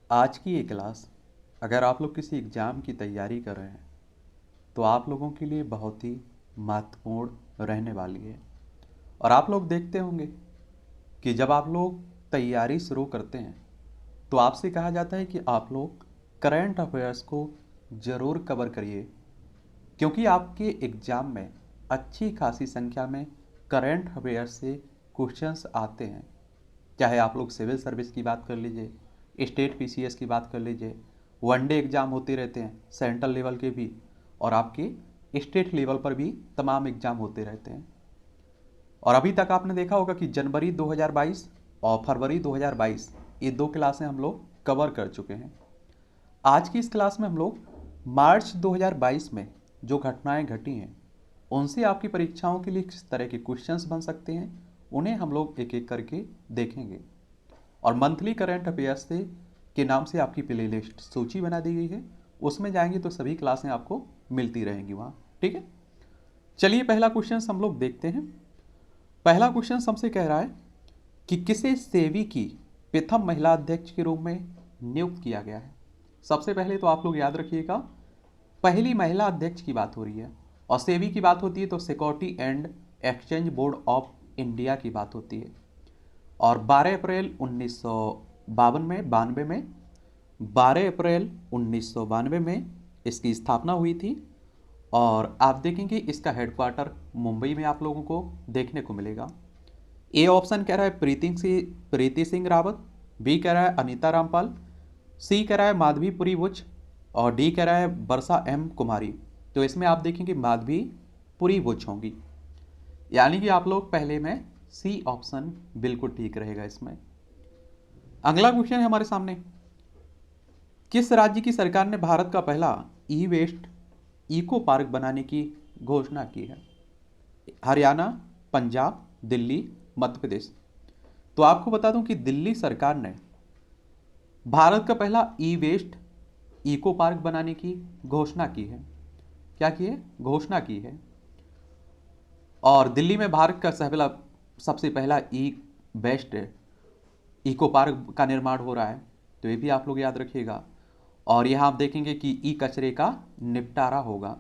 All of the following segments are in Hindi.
आज की ये क्लास अगर आप लोग किसी एग्ज़ाम की तैयारी कर रहे हैं तो आप लोगों के लिए बहुत ही महत्वपूर्ण रहने वाली है। और आप लोग देखते होंगे कि जब आप लोग तैयारी शुरू करते हैं तो आपसे कहा जाता है कि आप लोग करंट अफेयर्स को ज़रूर कवर करिए, क्योंकि आपके एग्ज़ाम में अच्छी खासी संख्या में करंट अफेयर्स से क्वेश्चंस आते हैं। चाहे आप लोग सिविल सर्विस की बात कर लीजिए, स्टेट पीसीएस की बात कर लीजिए, वनडे एग्ज़ाम होते रहते हैं सेंट्रल लेवल के भी, और आपके स्टेट लेवल पर भी तमाम एग्ज़ाम होते रहते हैं। और अभी तक आपने देखा होगा कि जनवरी 2022 और फरवरी 2022 ये दो क्लासें हम लोग कवर कर चुके हैं। आज की इस क्लास में हम लोग मार्च 2022 में जो घटनाएं घटी हैं उनसे आपकी परीक्षाओं के लिए किस तरह के क्वेश्चंस बन सकते हैं उन्हें हम लोग एक एक करके देखेंगे। और मंथली करंट अफेयर्स से के नाम से आपकी प्ले लिस्ट सूची बना दी गई है, उसमें जाएंगे तो सभी क्लासें आपको मिलती रहेंगी वहाँ। ठीक है, चलिए पहला क्वेश्चन हम लोग देखते हैं। पहला क्वेश्चन हमसे कह रहा है कि किसे सेबी की प्रथम महिला अध्यक्ष के रूप में नियुक्त किया गया है। सबसे पहले तो आप लोग याद रखिएगा, पहली महिला अध्यक्छ की बात हो रही है, और सेबी की बात होती है तो security and exchange board of India की बात होती है। और 12 अप्रैल 1952 में 12 अप्रैल 1992 में इसकी स्थापना हुई थी। और आप देखेंगे इसका हेडक्वार्टर मुंबई में आप लोगों को देखने को मिलेगा। ए ऑप्शन कह रहा है प्रीति सिंह रावत, बी कह रहा है अनीता रामपाल, सी कह रहा है माधवीपुरी बुच, और डी कह रहा है वर्षा एम कुमारी। तो इसमें आप देखेंगे माधवीपुरी बुच होंगी, यानी कि आप लोग पहले में सी ऑप्शन बिल्कुल ठीक रहेगा इसमें। अगला क्वेश्चन है हमारे सामने, किस राज्य की सरकार ने भारत का पहला ई वेस्ट इको पार्क बनाने की घोषणा की है। हरियाणा, पंजाब, दिल्ली, मध्य प्रदेश। तो आपको बता दूं कि दिल्ली सरकार ने भारत का पहला ई वेस्ट इको पार्क बनाने की घोषणा की है। क्या की है? घोषणा की है। और दिल्ली में भारत का सबसे पहला ई वेस्ट इको पार्क का निर्माण हो रहा है, तो ये भी आप लोग याद रखिएगा। और यहाँ आप देखेंगे कि ई कचरे का निपटारा होगा।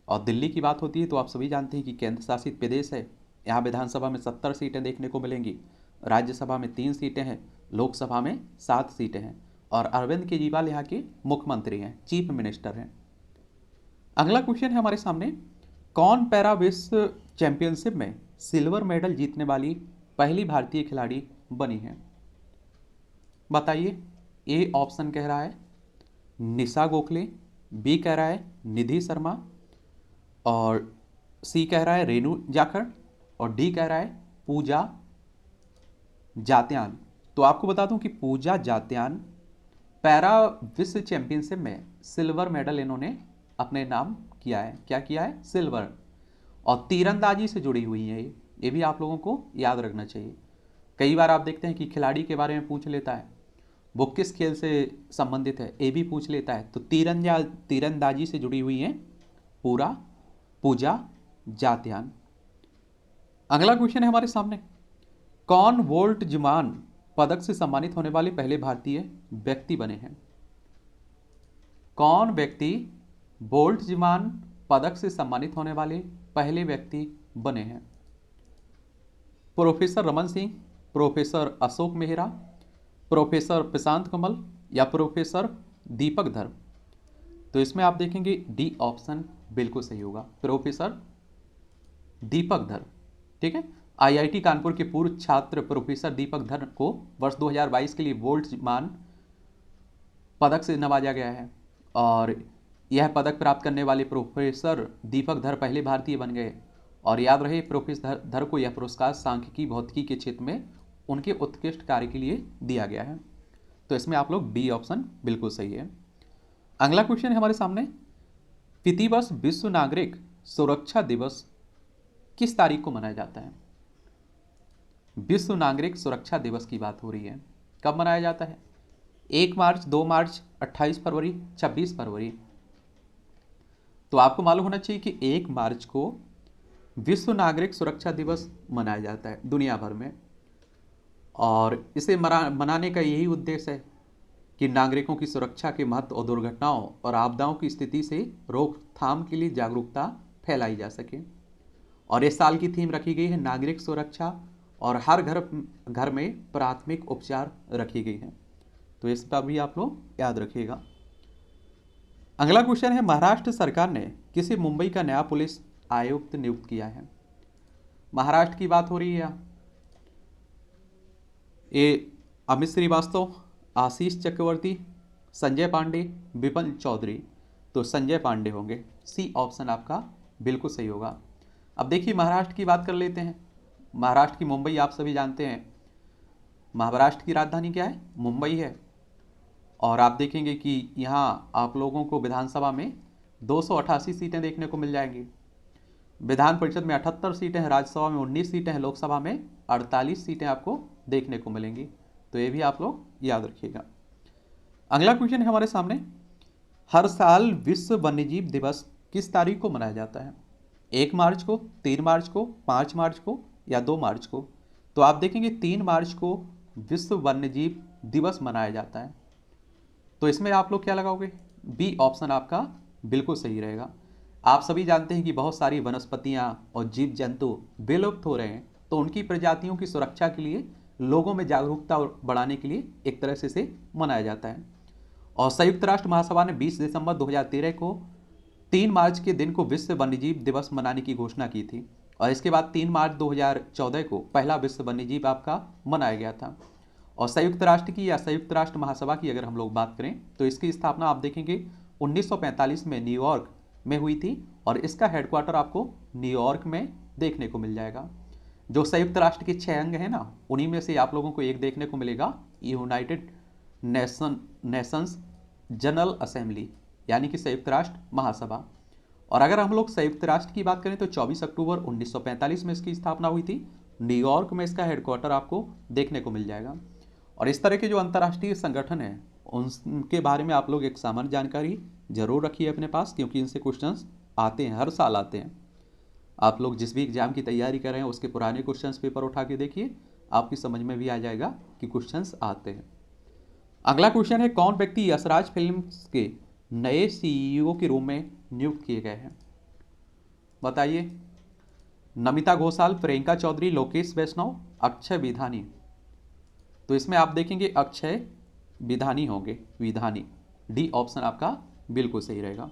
और दिल्ली की बात होती है तो आप सभी जानते हैं कि केंद्र शासित प्रदेश है। यहाँ विधानसभा में 70 सीटें देखने को मिलेंगी, राज्यसभा में 3 सीटें हैं, लोकसभा में 7 सीटें हैं। और अरविंद केजरीवाल यहाँ के मुख्यमंत्री हैं, चीफ मिनिस्टर हैं। अगला क्वेश्चन है हमारे सामने, कौन पैरा विश्व चैंपियनशिप में सिल्वर मेडल जीतने वाली पहली भारतीय खिलाड़ी बनी है। बताइए। ए ऑप्शन कह रहा है निशा गोखले, बी कह रहा है निधि शर्मा, और सी कह रहा है रेणु जाखड़, और डी कह रहा है पूजा जात्यान। तो आपको बता दूं कि पूजा जात्यान पैरा विश्व चैंपियनशिप में सिल्वर मेडल इन्होंने अपने नाम किया है। क्या किया है? सिल्वर। और तीरंदाजी से जुड़ी हुई है ये भी आप लोगों को याद रखना चाहिए। कई बार आप देखते हैं कि खिलाड़ी के बारे में पूछ लेता है, वो किस खेल से संबंधित है, ये भी पूछ लेता है। तो तीरंदाजी से जुड़ी हुई है पूजा जात्यान। अगला क्वेश्चन है हमारे सामने, कौन वोल्ट जुमान पदक से सम्मानित होने वाले पहले भारतीय व्यक्ति बने हैं। कौन व्यक्ति वोल्ट जुमान पदक से सम्मानित होने वाले पहले व्यक्ति बने हैं। Professor Raman Singh, professor Ashok Mehra, professor Prashant Kamal, या प्रोफेसर दीपक धर। तो इसमें आप देखेंगे डी ऑप्शन बिल्कुल सही होगा, प्रोफेसर दीपक धर। ठीक है, आईआईटी कानपुर के पूर्व छात्र प्रोफेसर दीपक धर को वर्ष 2022 के लिए वोल्ट मान पदक से नवाजा गया है। और यह पदक प्राप्त करने वाले प्रोफेसर दीपक धर पहले भारतीय बन गए। और याद रहे, प्रोफेसर धर को यह पुरस्कार सांख्यिकी भौतिकी के क्षेत्र में उनके उत्कृष्ट कार्य के लिए दिया गया है। तो इसमें आप लोग डी ऑप्शन बिल्कुल सही है। अगला क्वेश्चन है हमारे सामने, प्रतिवर्ष विश्व नागरिक सुरक्षा दिवस किस तारीख को मनाया जाता है। विश्व नागरिक सुरक्षा दिवस की बात हो रही है, कब मनाया जाता है। 1 मार्च, 2 मार्च, 28 फरवरी, 26 फरवरी। तो आपको मालूम होना चाहिए कि 1 मार्च को विश्व नागरिक सुरक्षा दिवस मनाया जाता है दुनिया भर में। और इसे मनाने का यही उद्देश्य है कि नागरिकों की सुरक्षा के महत्व और दुर्घटनाओं और आपदाओं की स्थिति से रोकथाम के लिए जागरूकता फैलाई जा सके। और इस साल की थीम रखी गई है नागरिक सुरक्षा और हर घर में प्राथमिक उपचार रखी गई है। तो इसका भी आप लोग याद रखिएगा। अगला क्वेश्चन है, महाराष्ट्र सरकार ने किसे मुंबई का नया पुलिस आयुक्त नियुक्त किया है? महाराष्ट्र की बात हो रही है। ए अमित श्रीवास्तव, आशीष चक्रवर्ती, संजय पांडे, विपिन चौधरी। तो संजय पांडे होंगे। सी ऑप्शन आपका बिल्कुल सही होगा। अब देखिए महाराष्ट्र की बात कर लेते हैं। महाराष्ट्र की मुंबई आप सभी जानते हैं। महाराष्ट्र की राजधानी क्या है? मुंबई है। और आप देखेंगे कि यहाँ आप लोगों को विधानसभा में 288 सीटें देखने को मिल जाएंगी। विधान परिषद में 78 सीटें हैं, राज्यसभा में 19 सीटें हैं, लोकसभा में 48 सीटें आपको देखने को मिलेंगी। तो ये भी आप लोग याद रखिएगा। अगला क्वेश्चन है हमारे सामने, हर साल विश्व वन्यजीव दिवस किस तारीख को मनाया जाता है? 1 मार्च को, 3 मार्च को, 5 मार्च को या 2 मार्च को? तो आप देखेंगे 3 मार्च को विश्व वन्यजीव दिवस मनाया जाता है। तो इसमें आप लोग क्या लगाओगे? बी ऑप्शन आपका बिल्कुल सही रहेगा। आप सभी जानते हैं कि बहुत सारी वनस्पतियां और जीव जंतु विलुप्त हो रहे हैं, तो उनकी प्रजातियों की सुरक्षा के लिए लोगों में जागरूकता बढ़ाने के लिए एक तरह से इसे मनाया जाता है। और संयुक्त राष्ट्र महासभा ने 20 दिसंबर 2013 को 3 मार्च के दिन को विश्व वन्यजीव दिवस मनाने की घोषणा की थी। और इसके बाद 3 मार्च 2014 को पहला विश्व वन्यजीव आपका मनाया गया था। और संयुक्त राष्ट्र की या संयुक्त राष्ट्र महासभा की अगर हम लोग बात करें तो इसकी स्थापना आप देखेंगे 1945 में न्यूयॉर्क में हुई थी। और इसका हेडक्वार्टर आपको न्यूयॉर्क में देखने को मिल जाएगा। जो संयुक्त राष्ट्र के 6 अंग हैं ना, उन्हीं में से आप लोगों को एक देखने को मिलेगा, यूनाइटेड नेशंस जनरल असेंबली, यानी कि संयुक्त राष्ट्र महासभा। और अगर हम लोग संयुक्त राष्ट्र की बात करें तो 24 अक्टूबर 1945 में इसकी स्थापना हुई थी। न्यूयॉर्क में इसका हेडक्वार्टर आपको देखने को मिल जाएगा। और इस तरह के जो अंतर्राष्ट्रीय संगठन हैं उनके बारे में आप लोग एक सामान्य जानकारी जरूर रखिए अपने पास, क्योंकि इनसे क्वेश्चंस आते हैं, हर साल आते हैं। आप लोग जिस भी एग्जाम की तैयारी कर रहे हैं उसके पुराने क्वेश्चंस पेपर उठा के देखिए, आपकी समझ में भी आ जाएगा कि क्वेश्चंस आते हैं। अगला क्वेश्चन है, कौन व्यक्ति यशराज फिल्म्स के नए सीईओ के रूप में नियुक्त किए गए हैं? बताइए। नमिता घोषाल, प्रियंका चौधरी, लोकेश वैष्णव, अक्षय विधानी। तो इसमें आप देखेंगे अक्षय विधानी होंगे, विधानी। डी ऑप्शन आपका बिल्कुल सही रहेगा।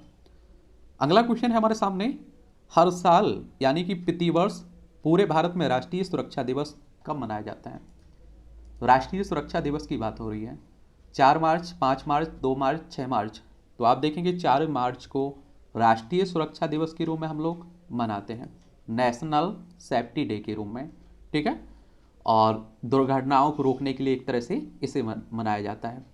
अगला क्वेश्चन है हमारे सामने, हर साल यानी कि प्रतिवर्ष पूरे भारत में राष्ट्रीय सुरक्षा दिवस कब मनाया जाता है? राष्ट्रीय सुरक्षा दिवस की बात हो रही है। 4 मार्च, 5 मार्च, 2 मार्च, 6 मार्च। तो आप देखेंगे 4 मार्च को राष्ट्रीय सुरक्षा दिवस के रूप में हम लोग मनाते हैं, नेशनल सेफ्टी डे के रूप में, ठीक है। और दुर्घटनाओं को रोकने के लिए एक तरह से इसे मनाया जाता है।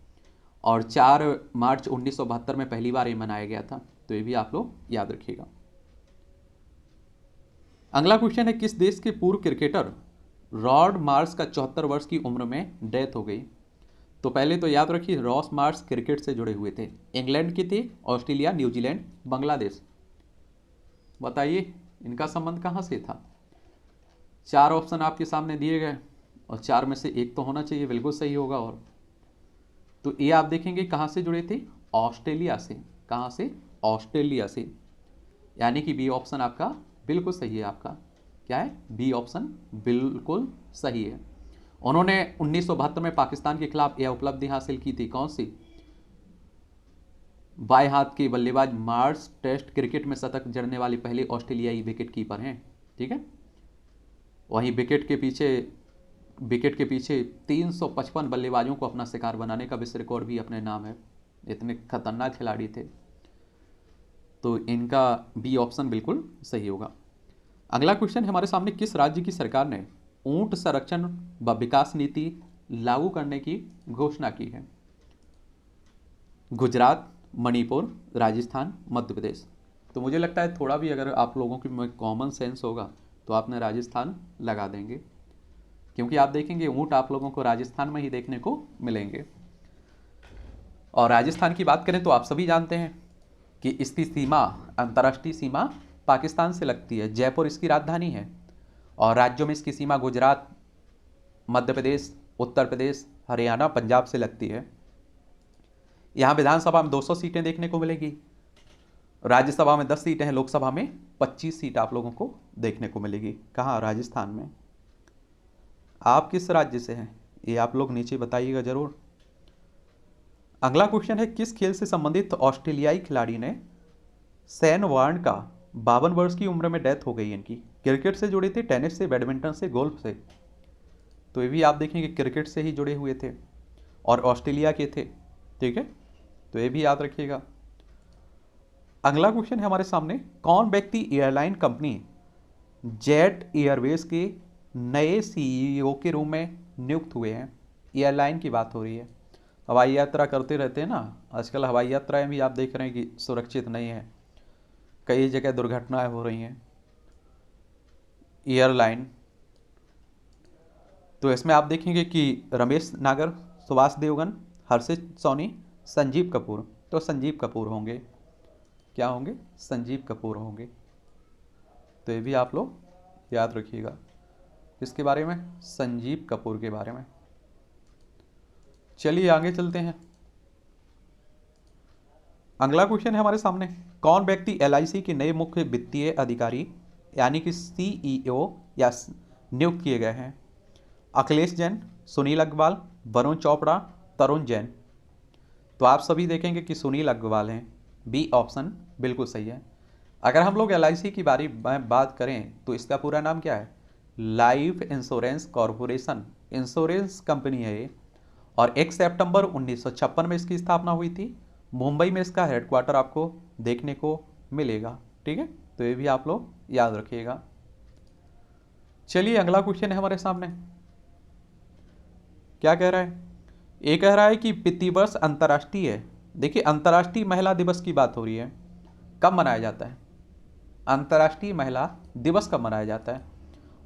और 4 मार्च 1972 में पहली बार ये मनाया गया था। तो ये भी आप लोग याद रखिएगा। अगला क्वेश्चन है, किस देश के पूर्व क्रिकेटर रॉड मार्श का 74 वर्ष की उम्र में डेथ हो गई? तो पहले तो याद रखिए, रॉस मार्श क्रिकेट से जुड़े हुए थे, इंग्लैंड के थे, ऑस्ट्रेलिया, न्यूजीलैंड, बांग्लादेश। बताइए इनका संबंध कहाँ से था? 4 ऑप्शन आपके सामने दिए गए और 4 में से एक तो होना चाहिए, बिल्कुल सही होगा। और तो ये आप देखेंगे कहाँ से जुड़े थे? ऑस्ट्रेलिया से। कहाँ से? ऑस्ट्रेलिया से, यानी कि बी ऑप्शन आपका बिल्कुल सही है। आपका क्या है? बी ऑप्शन बिल्कुल सही है। उन्होंने 1972 में पाकिस्तान के खिलाफ यह उपलब्धि हासिल की थी, कौन सी? बाएं हाथ के बल्लेबाज मार्श टेस्ट क्रिकेट में शतक जड़ने वाले पहले ऑस्ट्रेलियाई विकेट कीपर हैं, ठीक है। वहीं विकेट के पीछे 355 बल्लेबाजों को अपना शिकार बनाने का विश्व रिकॉर्ड भी अपने नाम है। इतने खतरनाक खिलाड़ी थे। तो इनका बी ऑप्शन बिल्कुल सही होगा। अगला क्वेश्चन हमारे सामने, किस राज्य की सरकार ने ऊंट संरक्षण व विकास नीति लागू करने की घोषणा की है? गुजरात, मणिपुर, राजस्थान, मध्य प्रदेश। तो मुझे लगता है थोड़ा भी अगर आप लोगों के कॉमन सेंस होगा तो आपने राजस्थान लगा देंगे, क्योंकि आप देखेंगे ऊंट आप लोगों को राजस्थान में ही देखने को मिलेंगे। और राजस्थान की बात करें तो आप सभी जानते हैं कि इसकी सीमा, अंतर्राष्ट्रीय सीमा पाकिस्तान से लगती है। जयपुर इसकी राजधानी है। और राज्यों में इसकी सीमा गुजरात, मध्य प्रदेश, उत्तर प्रदेश, हरियाणा, पंजाब से लगती है। यहाँ विधानसभा में 200 सीटें देखने को मिलेगी, राज्यसभा में 10 सीटें हैं, लोकसभा में 25 सीट आप लोगों को देखने को मिलेगी। कहाँ? राजस्थान में। आप किस राज्य से हैं ये आप लोग नीचे बताइएगा जरूर। अगला क्वेश्चन है, किस खेल से संबंधित ऑस्ट्रेलियाई खिलाड़ी ने सैन वार्न का 52 वर्ष की उम्र में डेथ हो गई इनकी? क्रिकेट से जुड़ी थी, टेनिस से, बैडमिंटन से, गोल्फ से? तो ये भी आप देखेंगे क्रिकेट से ही जुड़े हुए थे और ऑस्ट्रेलिया के थे। ठीक है, तो ये भी याद रखिएगा। अगला क्वेश्चन है हमारे सामने, कौन व्यक्ति एयरलाइन कंपनी जेट एयरवेज के नए सीईओ के रूप में नियुक्त हुए हैं? एयरलाइन की बात हो रही है, हवाई यात्रा करते रहते हैं ना आजकल। हवाई यात्राएं भी आप देख रहे हैं कि सुरक्षित नहीं है, कई जगह दुर्घटनाएं हो रही हैं। एयरलाइन, तो इसमें आप देखेंगे कि रमेश नागर, सुभाष देवगन, हर्षित सोनी, संजीव कपूर। तो संजीव कपूर होंगे, क्या होंगे? संजीव कपूर होंगे। तो ये भी आप लोग याद रखिएगा। इसके बारे में, संजीव कपूर के बारे में। चलिए आगे चलते हैं। अगला क्वेश्चन है हमारे सामने, कौन व्यक्ति एलआईसी के नए मुख्य वित्तीय अधिकारी यानी कि सीईओ या नियुक्त किए गए हैं? अखिलेश जैन, सुनील अग्रवाल, वरुण चोपड़ा, तरुण जैन। तो आप सभी देखेंगे कि सुनील अग्रवाल हैं, बी ऑप्शन बिल्कुल सही है। अगर हम लोग एलआईसी की बात करें तो इसका पूरा नाम क्या है? Life insurance corporation insurance company है ये, और 1 सितंबर 1956 में इसकी स्थापना हुई थी। मुंबई में इसका हेडक्वार्टर आपको देखने को मिलेगा। ठीक है, तो ये भी आप लोग याद रखिएगा। चलिए अगला क्वेश्चन है हमारे सामने, क्या कह रहा है? ये कह रहा है कि प्रतिवर्ष अंतर्राष्ट्रीय, देखिए अंतर्राष्ट्रीय महिला दिवस की बात हो रही है, कब मनाया जाता है? अंतर्राष्ट्रीय महिला दिवस कब मनाया जाता है?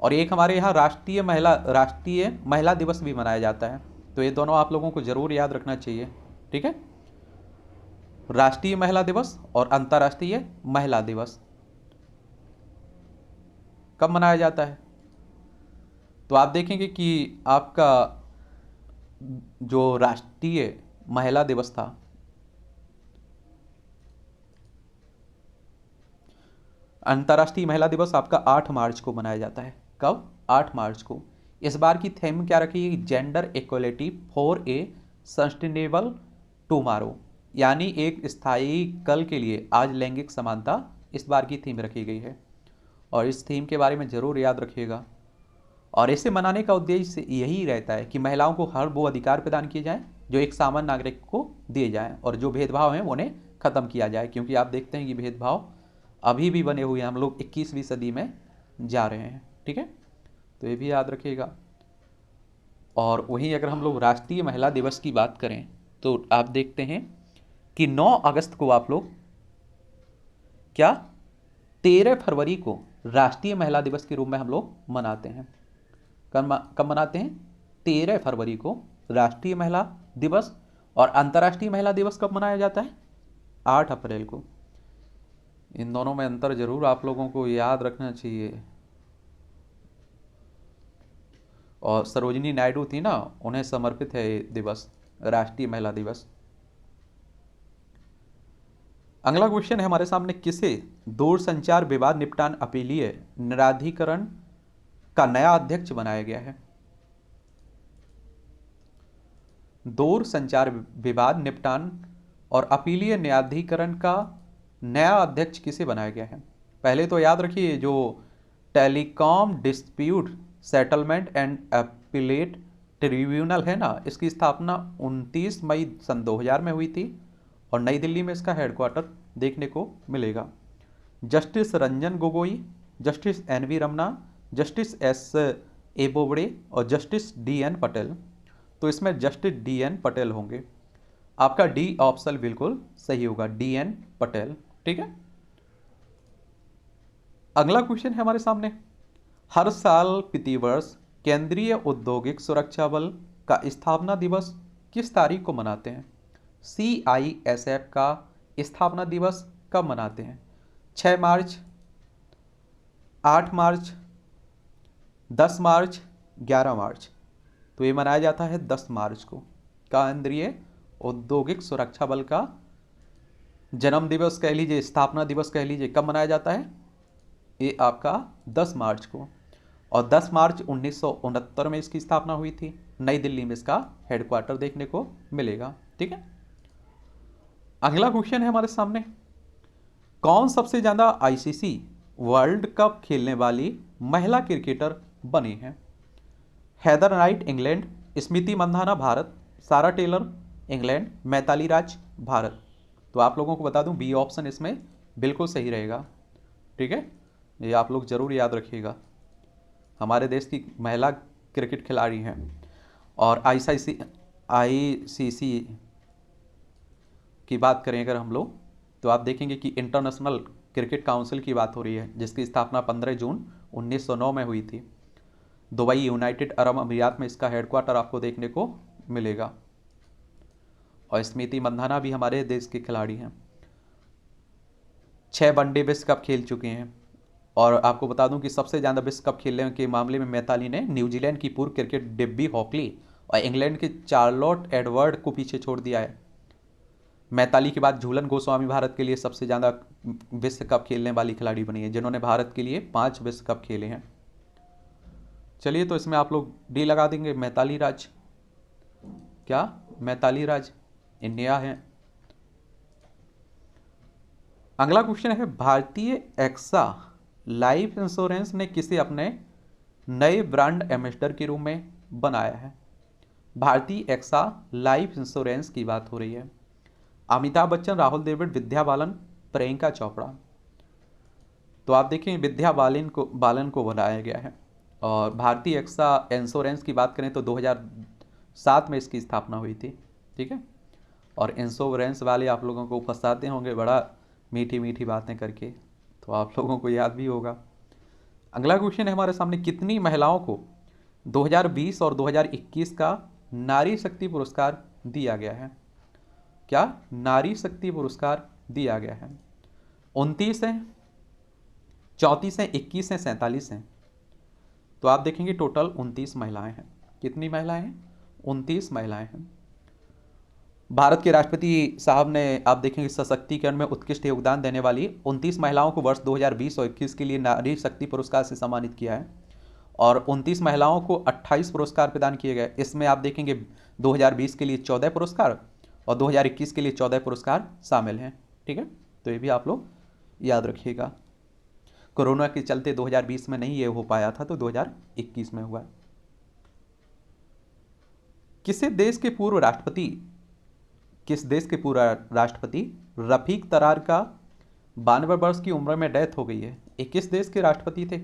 और एक हमारे यहाँ राष्ट्रीय महिला दिवस भी मनाया जाता है। तो ये दोनों आप लोगों को जरूर याद रखना चाहिए। ठीक है, राष्ट्रीय महिला दिवस और अंतर्राष्ट्रीय महिला दिवस कब मनाया जाता है? तो आप देखेंगे कि आपका जो राष्ट्रीय महिला दिवस था, अंतर्राष्ट्रीय महिला दिवस आपका 8 मार्च को मनाया जाता है। कब? 8 मार्च को। इस बार की थीम क्या रखी है? Gender equality for a sustainable tomorrow, यानी एक स्थायी कल के लिए आज लैंगिक समानता, इस बार की थीम रखी गई है। और इस थीम के बारे में ज़रूर याद रखिएगा। और इसे मनाने का उद्देश्य यही रहता है कि महिलाओं को हर वो अधिकार प्रदान किए जाएं जो एक सामान्य नागरिक को दिए जाएं, और जो भेदभाव हैं उन्हें ख़त्म किया जाए। क्योंकि आप देखते हैं कि भेदभाव अभी भी बने हुए हैं, हम लोग 21वीं सदी में जा रहे हैं। ठीक है, तो ये भी याद रखिएगा। और वहीं अगर हम लोग राष्ट्रीय महिला दिवस की बात करें तो आप देखते हैं कि 9 अगस्त को आप लोग क्या 13 फरवरी को राष्ट्रीय महिला दिवस के रूप में हम लोग मनाते हैं। कब मनाते हैं? 13 फरवरी को राष्ट्रीय महिला दिवस। और अंतर्राष्ट्रीय महिला दिवस कब मनाया जाता है? 8 अप्रैल को। इन दोनों में अंतर जरूर आप लोगों को याद रखना चाहिए। और सरोजिनी नायडू थी ना, उन्हें समर्पित है ये दिवस, राष्ट्रीय महिला दिवस। अगला क्वेश्चन है हमारे सामने, किसे दूरसंचार विवाद निपटान अपीलीय न्यायाधिकरण का नया अध्यक्ष बनाया गया है? दूरसंचार विवाद निपटान और अपीलीय न्यायाधिकरण का नया अध्यक्ष किसे बनाया गया है? पहले तो याद रखिए, जो telecom dispute settlement and appellate tribunal है ना, इसकी स्थापना 29 मई सन 2000 में हुई थी और नई दिल्ली में इसका हेडक्वार्टर देखने को मिलेगा। Justice Ranjan Gogoi, justice N V. Ramana, justice S A. Bobde और जस्टिस डी.एन. पटेल। तो इसमें जस्टिस डी.एन. पटेल होंगे। आपका डी ऑप्शन बिल्कुल सही होगा, डी.एन. पटेल। ठीक है, अगला क्वेश्चन है हमारे सामने, हर साल प्रतिवर्ष केंद्रीय औद्योगिक सुरक्षा बल का स्थापना दिवस किस तारीख को मनाते हैं? CISF का स्थापना दिवस कब मनाते हैं? 6 मार्च, 8 मार्च, 10 मार्च, 11 मार्च। तो ये मनाया जाता है 10 मार्च को। केंद्रीय औद्योगिक सुरक्षा बल का जन्म दिवस कह लीजिए, स्थापना दिवस कह लीजिए, कब मनाया जाता है? ये आपका 10 मार्च को। और 10 मार्च 1969 में इसकी स्थापना हुई थी। नई दिल्ली में इसका हेडक्वार्टर देखने को मिलेगा। ठीक है, अगला क्वेश्चन है हमारे सामने, कौन सबसे ज्यादा आईसीसी वर्ल्ड कप खेलने वाली महिला क्रिकेटर बनी है? Heather Knight England, Smriti Mandhana Bharat, Sarah Taylor England, Mithali Raj Bharat. तो आप लोगों को बता दूं बी ऑप्शन इसमें बिल्कुल सही रहेगा। ठीक है, ये आप लोग जरूर याद रखिएगा, हमारे देश की महिला क्रिकेट खिलाड़ी हैं। और आईसीसी की बात करें अगर हम लोग, तो आप देखेंगे कि इंटरनेशनल क्रिकेट काउंसिल की बात हो रही है, जिसकी स्थापना 15 जून 1909 में हुई थी। दुबई यूनाइटेड अरब अमीरात में इसका हेडक्वार्टर आपको देखने को मिलेगा। और स्मृति मंधाना भी हमारे देश के खिलाड़ी हैं, 6 वनडे विश्व कप खेल चुके हैं। और आपको बता दूं कि सबसे ज़्यादा विश्व कप खेलने के मामले में मैताली ने न्यूजीलैंड की पूर्व क्रिकेट डेब्बी हॉकली और इंग्लैंड के चार्लोट एडवर्ड को पीछे छोड़ दिया है। मैताली के बाद झूलन गोस्वामी भारत के लिए सबसे ज़्यादा विश्व कप खेलने वाली खिलाड़ी बनी है, जिन्होंने भारत के लिए 5 विश्व कप खेले हैं। चलिए, तो इसमें आप लोग डी लगा देंगे, मैताली राज। क्या मैताली राज इंडिया है? अगला क्वेश्चन है, भारतीय एक्सा लाइफ इंश्योरेंस ने किसे अपने नए ब्रांड एम्बेसडर के रूप में बनाया है? भारतीय एक्सा लाइफ इंश्योरेंस की बात हो रही है। अमिताभ बच्चन, राहुल द्रविड़, विद्या बालन, प्रियंका चोपड़ा। तो आप देखें विद्या बालन को बनाया गया है। और भारतीय एक्सा इंश्योरेंस की बात करें तो 2007 में इसकी स्थापना हुई थी। ठीक है, और इंश्योरेंस वाले आप लोगों को फंसाते होंगे बड़ा मीठी मीठी बातें करके, तो आप लोगों को याद भी होगा। अगला क्वेश्चन है हमारे सामने, कितनी महिलाओं को 2020 और 2021 का नारी शक्ति पुरस्कार दिया गया है? क्या नारी शक्ति पुरस्कार दिया गया है? 29 हैं, 34 हैं, 21 हैं, 47 हैं। तो आप देखेंगे टोटल 29 महिलाएं हैं। कितनी महिलाएं हैं? 29 महिलाएं हैं। भारत के राष्ट्रपति साहब ने आप देखेंगे सशक्तिकरण में उत्कृष्ट योगदान देने वाली 29 महिलाओं को वर्ष 2020 और 21 के लिए नारी शक्ति पुरस्कार से सम्मानित किया है। और 29 महिलाओं को 28 पुरस्कार प्रदान किए गए। इसमें आप देखेंगे 2020 के लिए 14 पुरस्कार और 2021 के लिए 14 पुरस्कार शामिल हैं। ठीक है, तो ये भी आप लोग याद रखिएगा। कोरोना के चलते 2020 में नहीं ये हो पाया था, तो 2021 में हुआ। किस देश के पूर्व राष्ट्रपति रफीक तरार का 92 वर्ष की उम्र में डेथ हो गई है? ये किस देश के राष्ट्रपति थे?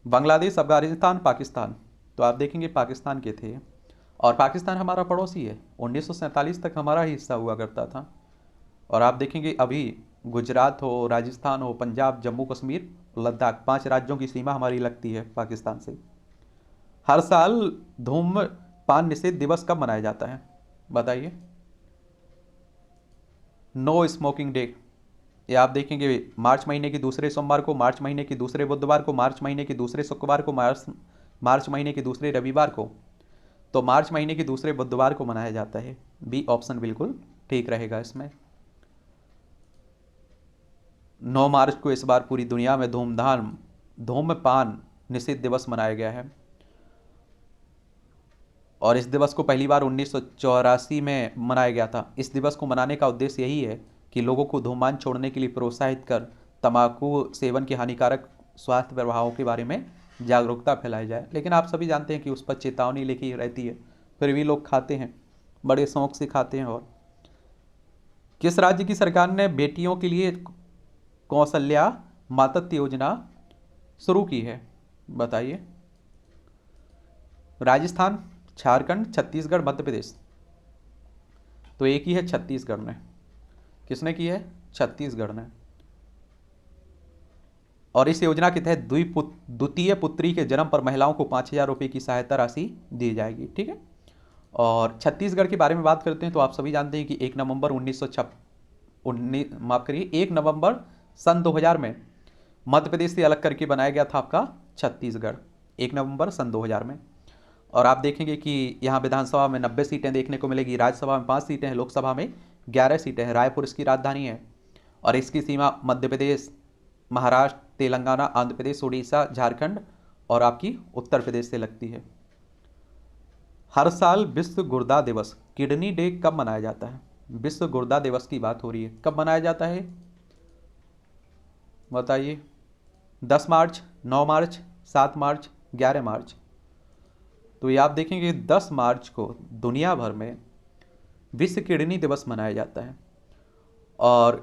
बांग्लादेश, अफगानिस्तान, पाकिस्तान। तो आप देखेंगे पाकिस्तान के थे। और पाकिस्तान हमारा पड़ोसी है, 1947 तक हमारा ही हिस्सा हुआ करता था। और आप देखेंगे अभी गुजरात हो, राजस्थान हो, पंजाब, जम्मू कश्मीर, लद्दाख, 5 राज्यों की सीमा हमारी लगती है पाकिस्तान से। हर साल धूम्रपान निषेध दिवस कब मनाया जाता है? बताइए। नो स्मोकिंग डे, ये आप देखेंगे मार्च महीने की दूसरे सोमवार को, मार्च महीने की दूसरे बुधवार को, मार्च महीने की दूसरे शुक्रवार को, मार्च महीने की दूसरे रविवार को। तो मार्च महीने की दूसरे बुधवार को मनाया जाता है। बी ऑप्शन बिल्कुल ठीक रहेगा इसमें। 9 मार्च को इस बार पूरी दुनिया में धूम्रपान निषेध दिवस मनाया गया है। और इस दिवस को पहली बार 1984 में मनाया गया था। इस दिवस को मनाने का उद्देश्य यही है कि लोगों को धूम्रपान छोड़ने के लिए प्रोत्साहित कर तंबाकू सेवन के हानिकारक स्वास्थ्य प्रभावों के बारे में जागरूकता फैलाई जाए। लेकिन आप सभी जानते हैं कि उस पर चेतावनी लिखी रहती है, फिर भी लोग खाते हैं, बड़े शौक से खाते हैं। और किस राज्य की सरकार ने बेटियों के लिए कौशल्या मातृत्व योजना शुरू की है? बताइए। राजस्थान, झारखंड, छत्तीसगढ़, मध्य प्रदेश। तो एक ही है छत्तीसगढ़ ने। किसने की है? छत्तीसगढ़ ने। और इस योजना के तहत द्वितीय पुत्री के जन्म पर महिलाओं को 5,000 रुपये की सहायता राशि दी जाएगी। ठीक है, और छत्तीसगढ़ के बारे में बात करते हैं तो आप सभी जानते हैं कि 1 नवंबर 1 नवंबर सन 2000 में मध्य प्रदेश से अलग करके बनाया गया था आपका छत्तीसगढ़, 1 नवंबर सन 2000 में। और आप देखेंगे कि यहाँ विधानसभा में 90 सीटें देखने को मिलेगी, राज्यसभा में 5 सीटें हैं, लोकसभा में 11 सीटें हैं। रायपुर इसकी राजधानी है और इसकी सीमा मध्य प्रदेश, महाराष्ट्र, तेलंगाना, आंध्र प्रदेश, उड़ीसा, झारखंड और आपकी उत्तर प्रदेश से लगती है। हर साल विश्व गुर्दा दिवस, किडनी डे, कब मनाया जाता है? विश्व गुर्दा दिवस की बात हो रही है, कब मनाया जाता है बताइए? 10 मार्च, 9 मार्च, 7 मार्च, 11 मार्च। तो ये आप देखेंगे 10 मार्च को दुनिया भर में विश्व किडनी दिवस मनाया जाता है और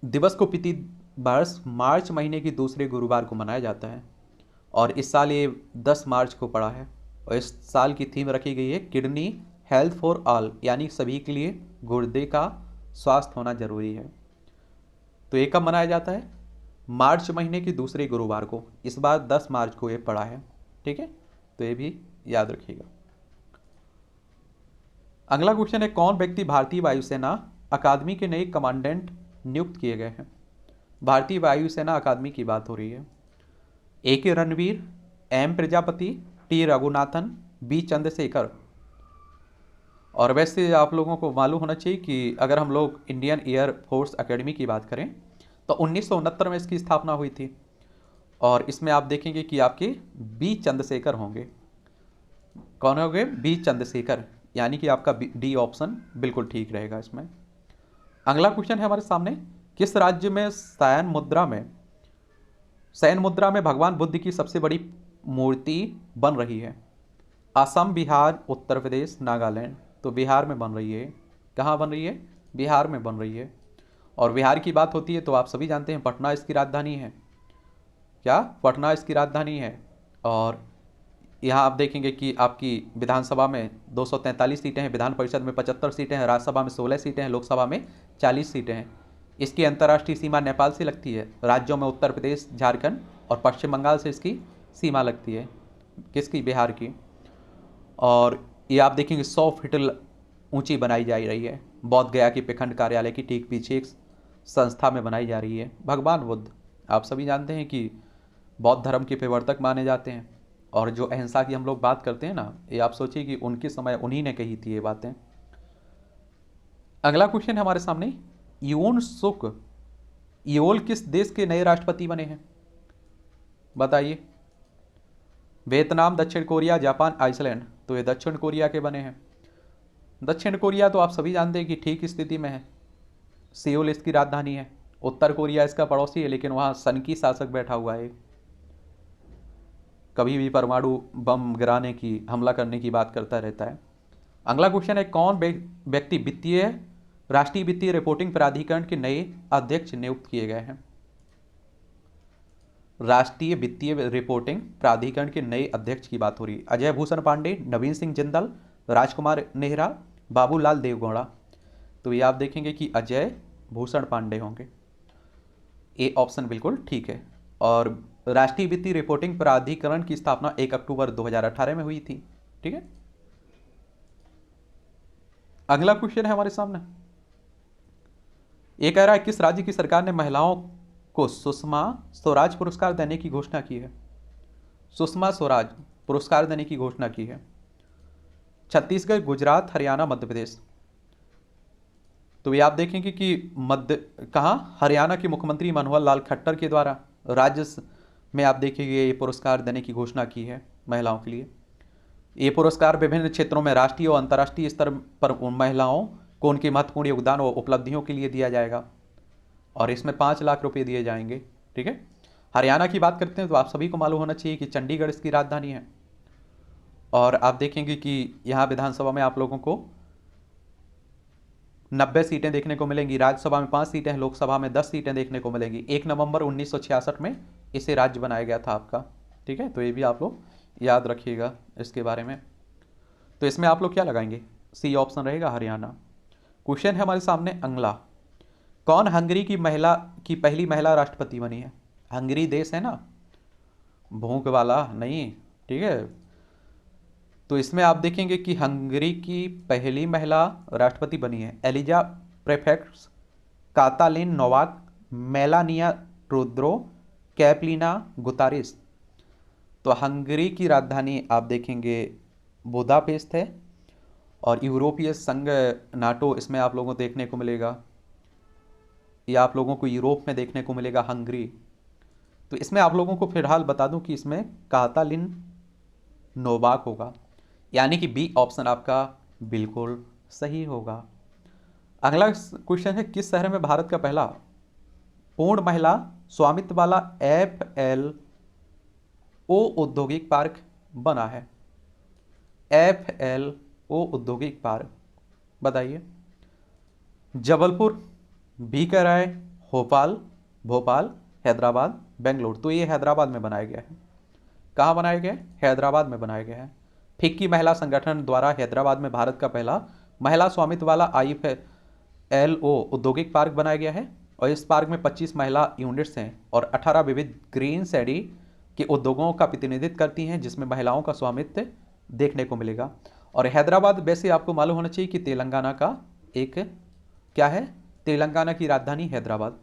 दिवस को प्रति वर्ष मार्च महीने की दूसरे गुरुवार को मनाया जाता है और इस साल ये 10 मार्च को पड़ा है। और इस साल की थीम रखी गई है किडनी हेल्थ फॉर ऑल, यानी सभी के लिए गुर्दे का स्वास्थ्य होना जरूरी है। तो ये कब मनाया जाता है? मार्च महीने की दूसरे गुरुवार को। इस बार 10 मार्च को ये पड़ा है, ठीक है, तो ये भी याद रखिएगा। अगला क्वेश्चन है, कौन व्यक्ति भारतीय वायुसेना अकादमी के नए कमांडेंट नियुक्त किए गए हैं? भारतीय वायुसेना अकादमी की बात हो रही है। A K Ranveer, M Prajapati, T Raghunathan, B Chandrashekhar. और वैसे आप लोगों को मालूम होना चाहिए कि अगर हम लोग इंडियन एयर फोर्स अकेडमी की बात करें तो 1969 में इसकी स्थापना हुई थी और इसमें आप देखेंगे कि आपके बी चंद्रशेखर होंगे। कौन होंगे? बी चंद्रशेखर, यानी कि आपका डी ऑप्शन बिल्कुल ठीक रहेगा इसमें। अगला क्वेश्चन है हमारे सामने, किस राज्य में शयन मुद्रा में भगवान बुद्ध की सबसे बड़ी मूर्ति बन रही है? असम, बिहार, उत्तर प्रदेश, नागालैंड। तो बिहार में बन रही है। कहाँ बन रही है? बिहार में बन रही है। और बिहार की बात होती है तो आप सभी जानते हैं पटना इसकी राजधानी है। क्या? पटना इसकी राजधानी है। और यहाँ आप देखेंगे कि आपकी विधानसभा में 243 सीटें हैं, विधान परिषद में 75 सीटें हैं, राज्यसभा में 16 सीटें हैं, लोकसभा में 40 सीटें हैं। इसकी अंतर्राष्ट्रीय सीमा नेपाल से लगती है। राज्यों में उत्तर प्रदेश, झारखंड और पश्चिम बंगाल से इसकी सीमा लगती है। किसकी? बिहार की। और ये आप देखेंगे 100 फीट ऊंची बनाई जा रही है। बौद्ध गया की प्रखंड कार्यालय की ठीक पीछे एक संस्था में बनाई जा रही है। भगवान बुद्ध आप सभी जानते हैं कि बौद्ध धर्म के प्रवर्तक माने जाते हैं और जो अहिंसा की हम लोग बात करते हैं ना, ये आप सोचिए कि उनके समय उन्हीं ने कही थी ये बातें। अगला क्वेश्चन है हमारे सामने, योन सुक योल किस देश के नए राष्ट्रपति बने हैं? बताइए। वियतनाम, दक्षिण कोरिया, जापान, आइसलैंड। तो ये दक्षिण कोरिया के बने हैं। दक्षिण कोरिया तो आप सभी जानते हैं कि ठीक स्थिति में है, सियोल इसकी राजधानी है। उत्तर कोरिया इसका पड़ोसी है लेकिन वहाँ सनकी शासक बैठा हुआ है, कभी भी परमाणु बम गिराने की, हमला करने की बात करता रहता है। अगला क्वेश्चन है, कौन व्यक्ति राष्ट्रीय वित्तीय रिपोर्टिंग प्राधिकरण के नए अध्यक्ष नियुक्त किए गए हैं? राष्ट्रीय वित्तीय रिपोर्टिंग प्राधिकरण के नए अध्यक्ष की बात हो रही है। अजय भूषण पांडे, नवीन सिंह जिंदल, राजकुमार नेहरा, बाबूलाल देवगौड़ा। तो ये आप देखेंगे कि अजय भूषण पांडे होंगे। ए ऑप्शन बिल्कुल ठीक है। और राष्ट्रीय वित्तीय रिपोर्टिंग प्राधिकरण की स्थापना 1 अक्टूबर 2018 में हुई थी, ठीक है। अगला क्वेश्चन है हमारे सामने, ये कह रहा है किस राज्य की सरकार ने महिलाओं को सुषमा स्वराज पुरस्कार देने की घोषणा की है? सुषमा स्वराज पुरस्कार देने की घोषणा की है। छत्तीसगढ़, गुजरात, हरियाणा, मध्य प्रदेश। तो ये आप देखेंगे कि कहाँ? हरियाणा के मुख्यमंत्री मनोहर लाल खट्टर के द्वारा राज्य में आप देखेंगे ये पुरस्कार देने की घोषणा की है महिलाओं के लिए। ये पुरस्कार विभिन्न क्षेत्रों में राष्ट्रीय और अंतर्राष्ट्रीय स्तर पर महिलाओं को उनके महत्वपूर्ण योगदान और उपलब्धियों के लिए दिया जाएगा और इसमें 5 लाख रुपए दिए जाएंगे, ठीक है। हरियाणा की बात करते हैं तो आप सभी को मालूम होना चाहिए कि चंडीगढ़ इसकी राजधानी है। और आप देखेंगे कि यहाँ विधानसभा में आप लोगों को 90 सीटें देखने को मिलेंगी, राज्यसभा में 5 सीटें हैं, लोकसभा में 10 सीटें देखने को मिलेंगी। 1 नवंबर 1966 में इसे राज्य बनाया गया था आपका, ठीक है। तो ये भी आप लोग याद रखिएगा इसके बारे में। तो इसमें आप लोग क्या लगाएंगे? सी ऑप्शन रहेगा, हरियाणा। क्वेश्चन है हमारे सामने अगला, कौन हंगरी की पहली महिला राष्ट्रपति बनी है? हंगरी देश है ना, भूख वाला नहीं, ठीक है। तो इसमें आप देखेंगे कि हंगरी की पहली महिला राष्ट्रपति बनी है एलिजा प्रेफेक्स, कातालिन नोवाक, मेलानिया ट्रूडो, कैपलिना गुतारिस। तो हंगरी की राजधानी आप देखेंगे बुदापेस्ट है। और यूरोपीय संघ नाटो, इसमें आप लोगों को देखने को मिलेगा, ये आप लोगों को यूरोप में देखने को मिलेगा हंगरी। तो इसमें आप लोगों को फिलहाल बता दूं कि इसमें कातालिन नोवाक होगा, यानी कि बी ऑप्शन आपका बिल्कुल सही होगा। अगला क्वेश्चन है, किस शहर में भारत का पहला पूर्ण महिला स्वामित्व वाला FLO औद्योगिक पार्क बना है? FLO औद्योगिक पार्क, बताइए। जबलपुर, बीकानेर, राय, भोपाल, भोपाल, हैदराबाद, बेंगलोर। तो ये हैदराबाद में बनाया गया है। कहाँ बनाया गया है? हैदराबाद में बनाया गया है। फिक्की महिला संगठन द्वारा हैदराबाद में भारत का पहला महिला स्वामित्व वाला IFLO औद्योगिक पार्क बनाया गया है। और इस पार्क में 25 महिला यूनिट्स हैं और 18 विविध ग्रीन शैडी के उद्योगों का प्रतिनिधित्व करती हैं, जिसमें महिलाओं का स्वामित्व देखने को मिलेगा। और हैदराबाद वैसे आपको मालूम होना चाहिए कि तेलंगाना का एक क्या है, तेलंगाना की राजधानी हैदराबाद।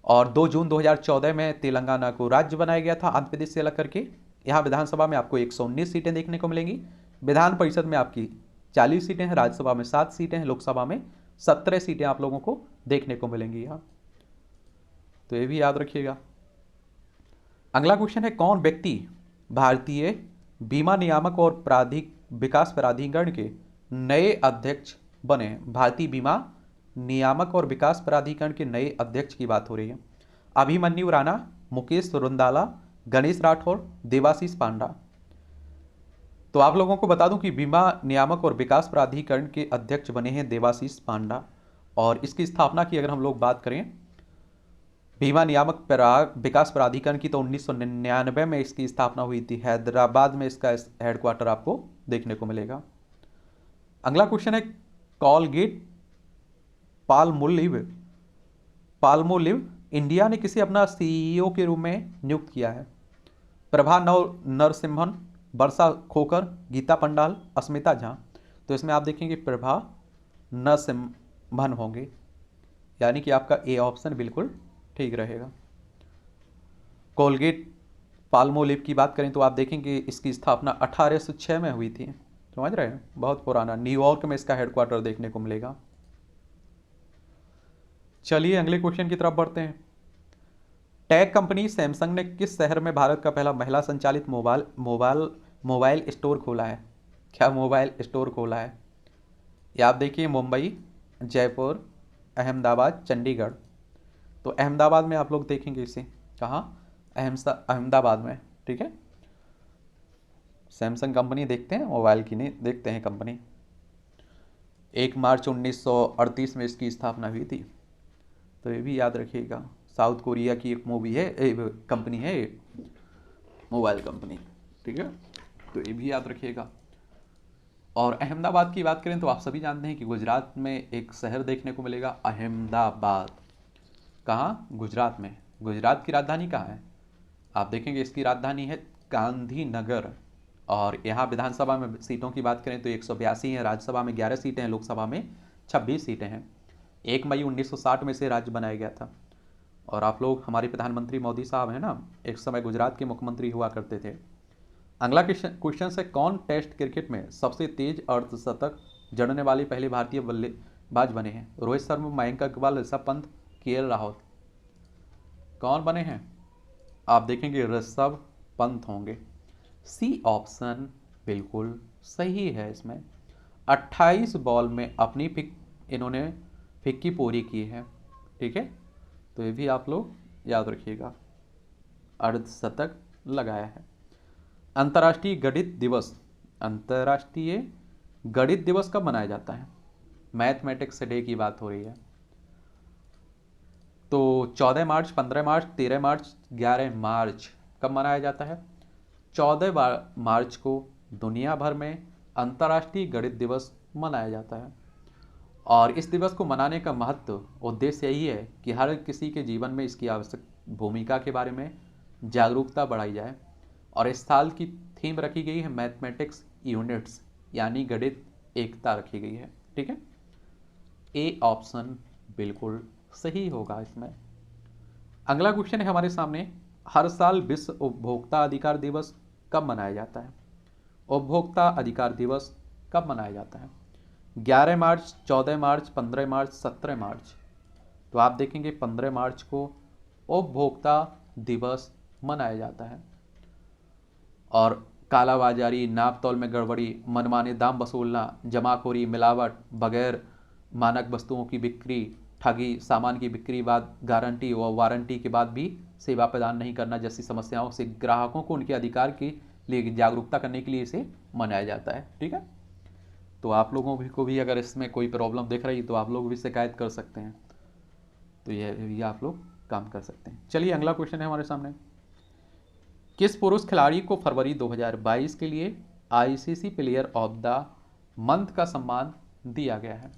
और 2 जून 2014 में तेलंगाना को राज्य बनाया गया था आंध्र प्रदेश से अलग करके। यहाँ विधानसभा में आपको 119 सीटें देखने को मिलेंगी, विधान परिषद में आपकी 40 सीटें हैं, राज्यसभा में 7 सीटें हैं, लोकसभा में 17 सीटें आप लोगों को देखने को मिलेंगी यहाँ। तो ये भी याद रखिएगा। अगला क्वेश्चन है, कौन व्यक्ति भारतीय बीमा नियामक और विकास प्राधिकरण के नए अध्यक्ष बने? भारतीय बीमा नियामक और विकास प्राधिकरण के नए अध्यक्ष की बात हो रही है। अभिमन्यु राणा, मुकेश रुंदाला, गणेश राठौर, देवाशीष पांडा। तो आप लोगों को बता दूं कि बीमा नियामक और विकास प्राधिकरण के अध्यक्ष बने हैं देवाशीष पांडा। और इसकी स्थापना की अगर हम लोग बात करें बीमा नियामक विकास प्राधिकरण की, तो 1999 में इसकी स्थापना हुई थी। हैदराबाद में इसका हेडक्वार्टर आपको देखने को मिलेगा। अगला क्वेश्चन है, कॉलगेट पाल्मोलिव इंडिया ने किसे अपना CEO के रूप में नियुक्त किया है? प्रभा नरसिम्हन, वर्षा खोकर, गीता पंडाल, अस्मिता झा। तो इसमें आप देखेंगे प्रभा नरसिम्हन होंगे, यानी कि आपका ए ऑप्शन बिल्कुल ठीक रहेगा। कोलगेट पाल्मोलिव की बात करें तो आप देखेंगे इसकी स्थापना 1806 में हुई थी। समझ रहे हैं, बहुत पुराना। न्यूयॉर्क में इसका हेडक्वार्टर देखने को मिलेगा। चलिए अगले क्वेश्चन की तरफ बढ़ते हैं। टेक कंपनी सैमसंग ने किस शहर में भारत का पहला महिला संचालित मोबाइल स्टोर खोला है? क्या मोबाइल स्टोर खोला है? ये आप देखिए, मुंबई, जयपुर, अहमदाबाद, चंडीगढ़। तो अहमदाबाद में आप लोग देखेंगे इसे, कहाँ? अहमदाबाद में, ठीक है। सैमसंग कंपनी देखते हैं, मोबाइल की नहीं देखते हैं कंपनी। 1 मार्च 1938 में इसकी स्थापना हुई थी। तो ये भी याद रखिएगा। साउथ कोरिया की एक कंपनी है, मोबाइल कंपनी, ठीक है। तो ये भी याद रखिएगा। और अहमदाबाद की बात करें तो आप सभी जानते हैं कि गुजरात में एक शहर देखने को मिलेगा, अहमदाबाद। कहाँ? गुजरात में। गुजरात की राजधानी कहाँ है? आप देखेंगे इसकी राजधानी है गांधीनगर। और यहाँ विधानसभा में सीटों की बात करें तो 182 हैं, राज्यसभा में 11 सीटें हैं, लोकसभा में 26 सीटें हैं। 1 मई 1960 में से राज्य बनाया गया था। और आप लोग, हमारे प्रधानमंत्री मोदी साहब हैं ना, एक समय गुजरात के मुख्यमंत्री हुआ करते थे। अगला क्वेश्चन है, कौन टेस्ट क्रिकेट में सबसे तेज अर्धशतक जड़ने वाले पहले भारतीय बल्लेबाज बने हैं? रोहित शर्मा, मयंक अग्रवाल, ऋषभ पंत, KL राहुल। कौन बने हैं? आप देखेंगे ऋषभ पंत होंगे। सी ऑप्शन बिल्कुल सही है। इसमें 28 बॉल में अपनी इन्होंने फिक्की पूरी की है, ठीक है। तो ये भी आप लोग याद रखिएगा, अर्धशतक लगाया है। अंतर्राष्ट्रीय गणित दिवस कब मनाया जाता है? मैथमेटिक्स डे की बात हो रही है। तो 14 मार्च, 15 मार्च, 13 मार्च, 11 मार्च कब मनाया जाता है? 14 मार्च को दुनिया भर में अंतर्राष्ट्रीय गणित दिवस मनाया जाता है। और इस दिवस को मनाने का महत्व, उद्देश्य यही है कि हर किसी के जीवन में इसकी आवश्यक भूमिका के बारे में जागरूकता बढ़ाई जाए। और इस साल की थीम रखी गई है मैथमेटिक्स यूनिट्स, यानी गणित एकता रखी गई है, ठीक है। ए ऑप्शन बिल्कुल सही होगा इसमें। अगला क्वेश्चन है हमारे सामने, हर साल विश्व उपभोक्ता अधिकार दिवस कब मनाया जाता है? उपभोक्ता अधिकार दिवस कब मनाया जाता है? 11 मार्च, 14 मार्च, 15 मार्च, 17 मार्च। तो आप देखेंगे 15 मार्च को उपभोक्ता दिवस मनाया जाता है। और कालाबाजारी, नाप तौल में गड़बड़ी, मनमाने दाम वसूलना, जमाखोरी, मिलावट, बगैर मानक वस्तुओं की बिक्री, ठगी, सामान की बिक्री बाद गारंटी व वारंटी के बाद भी सेवा प्रदान नहीं करना जैसी समस्याओं से ग्राहकों को उनके अधिकार के लिए जागरूकता करने के लिए इसे मनाया जाता है। ठीक है, तो आप लोगों को भी अगर इसमें कोई प्रॉब्लम दिख रही तो आप लोग भी शिकायत कर सकते हैं, तो ये आप लोग काम कर सकते हैं। चलिए अगला क्वेश्चन है हमारे सामने। किस पुरुष खिलाड़ी को फरवरी 2022 के लिए ICC player of the month का सम्मान दिया गया है?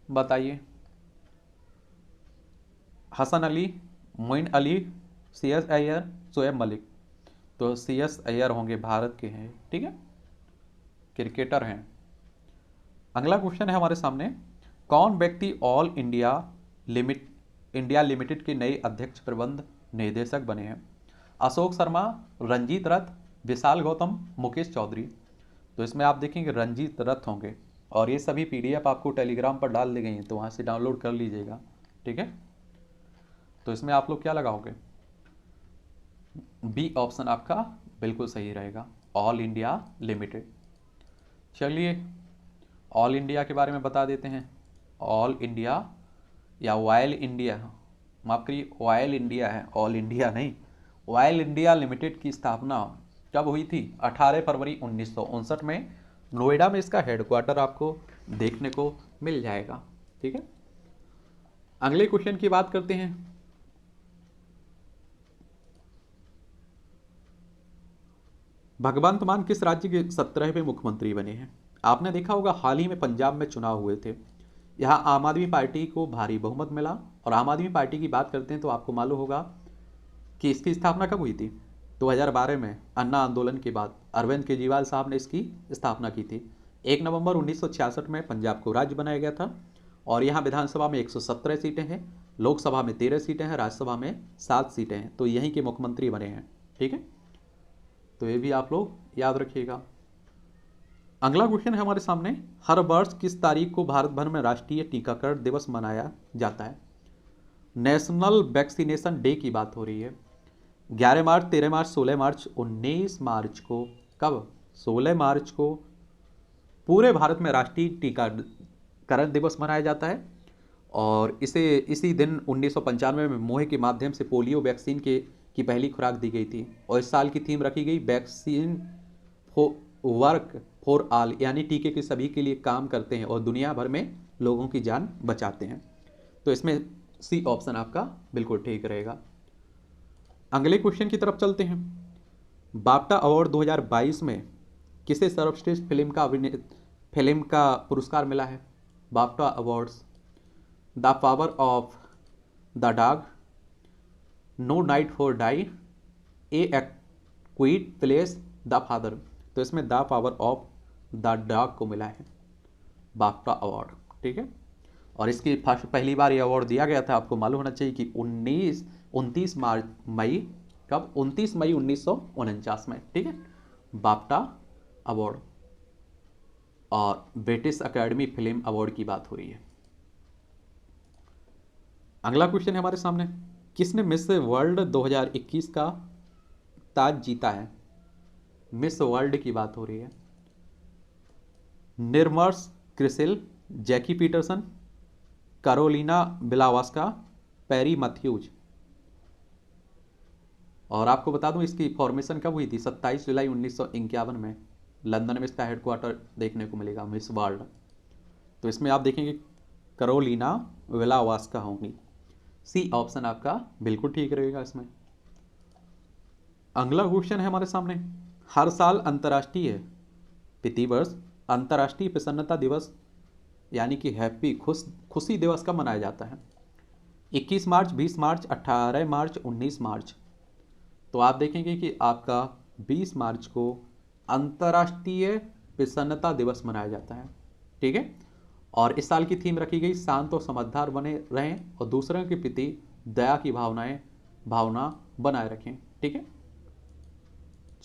बताइए। हसन अली, मोइन अली, सीएस अय्यर, शोएब मलिक। तो सीएस अय्यर होंगे, भारत के हैं। ठीक है, क्रिकेटर हैं। अगला क्वेश्चन है हमारे सामने। कौन व्यक्ति ऑल इंडिया लिमिटेड के नए अध्यक्ष प्रबंध निदेशक बने हैं? अशोक शर्मा, रंजीत रथ, विशाल गौतम, मुकेश चौधरी। तो इसमें आप देखेंगे रंजीत रथ होंगे, और ये सभी पीडीएफ आपको टेलीग्राम पर डाल दी गई हैं, तो वहाँ से डाउनलोड कर लीजिएगा। ठीक है, तो इसमें आप लोग क्या लगाओगे? बी ऑप्शन आपका बिल्कुल सही रहेगा, ऑल इंडिया लिमिटेड। चलिए ऑल इंडिया के बारे में बता देते हैं। ऑल इंडिया या ऑयल इंडिया, माफ करिए ऑयल इंडिया है, ऑल इंडिया नहीं। ऑयल इंडिया लिमिटेड की स्थापना कब हुई थी? 18 फरवरी 1959 में। नोएडा में इसका हेडक्वार्टर आपको देखने को मिल जाएगा। ठीक है, अगले क्वेश्चन की बात करते हैं। भगवंत मान किस राज्य के 17वें मुख्यमंत्री बने हैं? आपने देखा होगा हाल ही में पंजाब में चुनाव हुए थे, यहाँ आम आदमी पार्टी को भारी बहुमत मिला। और आम आदमी पार्टी की बात करते हैं तो आपको मालूम होगा कि इसकी स्थापना कब हुई थी? 2012 में अन्ना आंदोलन के बाद अरविंद केजरीवाल साहब ने इसकी स्थापना की थी। 1 नवंबर 1966 में पंजाब को राज्य बनाया गया था। और यहाँ विधानसभा में 117 सीटें हैं, लोकसभा में 13 सीटें हैं, राज्यसभा में 7 सीटें हैं। तो यहीं के मुख्यमंत्री बने हैं। ठीक है, तो ये भी आप लोग याद रखिएगा। अगला क्वेश्चन है हमारे सामने। हर वर्ष किस तारीख को भारत भर में राष्ट्रीय टीकाकरण दिवस मनाया जाता है? नेशनल वैक्सीनेशन डे की बात हो रही है। 11 मार्च, 13 मार्च, 16 मार्च, 19 मार्च को। कब? 16 मार्च को पूरे भारत में राष्ट्रीय टीकाकरण दिवस मनाया जाता है। और इसे इसी दिन 1995 में मुहैया के माध्यम से पोलियो वैक्सीन की पहली खुराक दी गई थी। और इस साल की थीम रखी गई वैक्सीन वर्क फॉर ऑल, यानी टीके के सभी के लिए काम करते हैं और दुनिया भर में लोगों की जान बचाते हैं। तो इसमें सी ऑप्शन आपका बिल्कुल ठीक रहेगा। अगले क्वेश्चन की तरफ चलते हैं। बाफ्टा अवार्ड 2022 में किसे सर्वश्रेष्ठ फिल्म का पुरस्कार मिला है? BAFTA awards. The power of the dog, no night for die, a quiet place, the father. तो इसमें the power of the dog को मिला है बाफ्टा अवार्ड। ठीक है, और इसकी पहली बार ये अवार्ड दिया गया था, आपको मालूम होना चाहिए कि 29 मई, कब? 29 मई 1949 में। ठीक है, बाफ्टा अवार्ड और ब्रिटिश अकेडमी फिल्म अवार्ड की बात हो रही है। अगला क्वेश्चन है हमारे सामने। किसने मिस वर्ल्ड 2021 का ताज जीता है? मिस वर्ल्ड की बात हो रही है। निर्मर्स क्रिसिल, जैकी पीटरसन, कैरोलिना बिलावास्का, पैरी मैथ्यूज। और आपको बता दूं इसकी फॉर्मेशन कब हुई थी? 27 जुलाई 1951 में लंदन में इसका हेडक्वार्टर देखने को मिलेगा, मिस वर्ल्ड। तो इसमें आप देखेंगे कैरोलिना बिलावास्का होंगी। सी ऑप्शन आपका बिल्कुल ठीक रहेगा इसमें। अगला क्वेश्चन है हमारे सामने। हर साल अंतर्राष्ट्रीय प्रतिवर्ष अंतर्राष्ट्रीय प्रसन्नता दिवस यानी कि हैप्पी खुशी दिवस कब मनाया जाता है? 21 मार्च, 20 मार्च, 18 मार्च, 19 मार्च। तो आप देखेंगे कि आपका 20 मार्च को अंतर्राष्ट्रीय प्रसन्नता दिवस मनाया जाता है। ठीक है, और इस साल की थीम रखी गई शांत और समझदार बने रहें और दूसरों के प्रति दया की भावना बनाए रखें। ठीक है,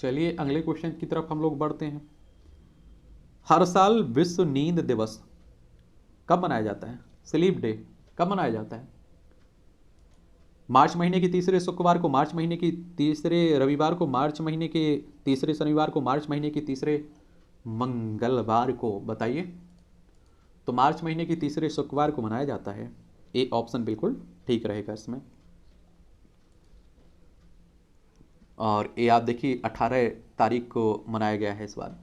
चलिए अगले क्वेश्चन की तरफ हम लोग बढ़ते हैं। हर साल विश्व नींद दिवस कब मनाया जाता है? स्लीप डे कब मनाया जाता है? मार्च महीने के तीसरे शुक्रवार को, मार्च महीने की तीसरे रविवार को, मार्च महीने के तीसरे शनिवार को, मार्च महीने के तीसरे मंगलवार को? बताइए। तो मार्च महीने की तीसरे शुक्रवार को मनाया जाता है। ए ऑप्शन बिल्कुल ठीक रहेगा इसमें। और ये आप देखिए 18 तारीख को मनाया गया है इस बार।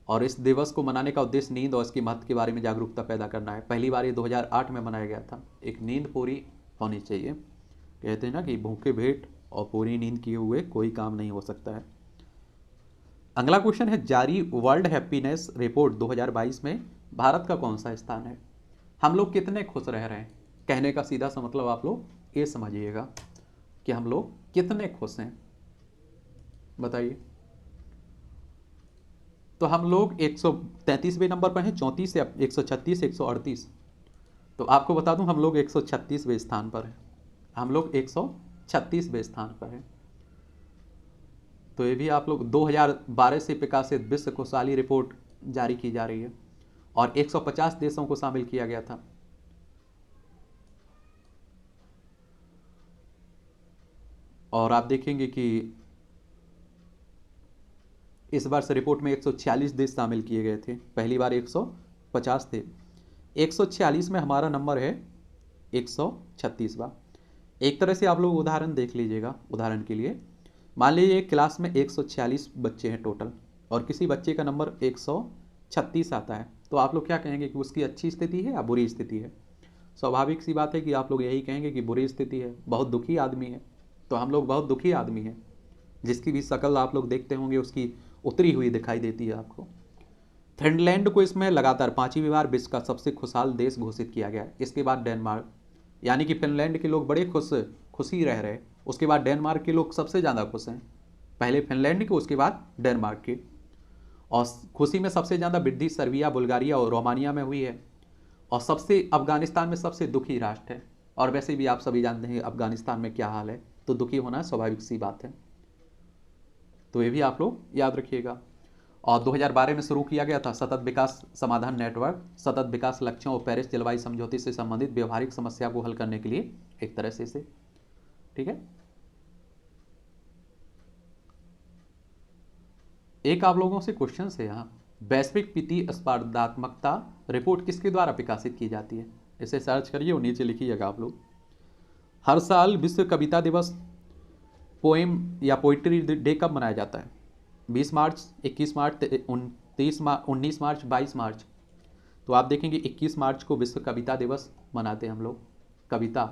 और इस दिवस को मनाने का उद्देश्य नींद और इसकी महत्व के बारे में जागरूकता पैदा करना है। पहली बार ये 2008 में मनाया गया था। एक नींद पूरी होनी चाहिए। कहते हैं ना कि भूखे पेट और पूरी नींद किए हुए कोई काम नहीं हो सकता है। अगला क्वेश्चन है, जारी वर्ल्ड हैप्पीनेस रिपोर्ट 2022 में भारत का कौन सा स्थान है? हम लोग कितने खुश रह रहे हैं? कहने का सीधा सा मतलब आप लोग ये समझिएगा कि हम लोग कितने खुश हैं। बताइए। तो हम लोग 133वें नंबर पर हैं, 34 या 136, 138? तो आपको बता दूं हम लोग 136वें स्थान पर हैं। हम लोग 136वें स्थान पर हैं। तो ये भी आप लोग 2012 से प्रकाशित विश्व खुशहाली रिपोर्ट जारी की जा रही है और 150 देशों को शामिल किया गया था। और आप देखेंगे कि इस बार से रिपोर्ट में 146 देश शामिल किए गए थे। पहली बार 150 थे। 146 में हमारा नंबर है 136वां। एक तरह से आप लोग उदाहरण देख लीजिएगा। उदाहरण के लिए मान लीजिए एक क्लास में 146 बच्चे हैं टोटल और किसी बच्चे का नंबर 136 आता है, तो आप लोग क्या कहेंगे कि उसकी अच्छी स्थिति है या बुरी स्थिति है? स्वाभाविक सी बात है कि आप लोग यही कहेंगे कि बुरी स्थिति है, बहुत दुखी आदमी है। तो हम लोग बहुत दुखी आदमी हैं, जिसकी भी शक्ल आप लोग देखते होंगे उसकी उतरी हुई दिखाई देती है आपको। फिनलैंड को इसमें लगातार 5वीं बार विश्व का सबसे खुशहाल देश घोषित किया गया। इसके बाद डेनमार्क, यानी कि फिनलैंड के लोग बड़े खुशी रह रहे। उसके बाद डेनमार्क के लोग सबसे ज़्यादा खुश हैं। पहले फिनलैंड के, उसके बाद डेनमार्क के। और खुशी में सबसे ज़्यादा वृद्धि सर्बिया, बुल्गारिया और रोमानिया में हुई है। और सबसे अफगानिस्तान में सबसे दुखी राष्ट्र है। और वैसे भी आप सभी जानते हैं अफगानिस्तान में क्या हाल है, तो दुखी होना स्वाभाविक सी बात है। तो ये भी आप लोग याद रखिएगा। और 2012 में शुरू किया गया था सतत विकास समाधान नेटवर्क, सतत विकास लक्ष्यों और पेरिस जलवायु समझौते से संबंधित व्यवहारिक समस्या को हल करने के लिए एक तरह से इसे, ठीक है। एक आप लोगों से क्वेश्चन है यहाँ, वैश्विक वित्तीय स्पर्धात्मकता रिपोर्ट किसके द्वारा प्रकाशित की जाती है? इसे सर्च करिए और नीचे लिखिएगा आप लोग। हर साल विश्व कविता दिवस, पोएम या पोइट्री डे कब मनाया जाता है? 20 मार्च, 21 मार्च, 19 मार्च, 22 मार्च? तो आप देखेंगे 21 मार्च को विश्व कविता दिवस मनाते हैं हम लोग, कविता।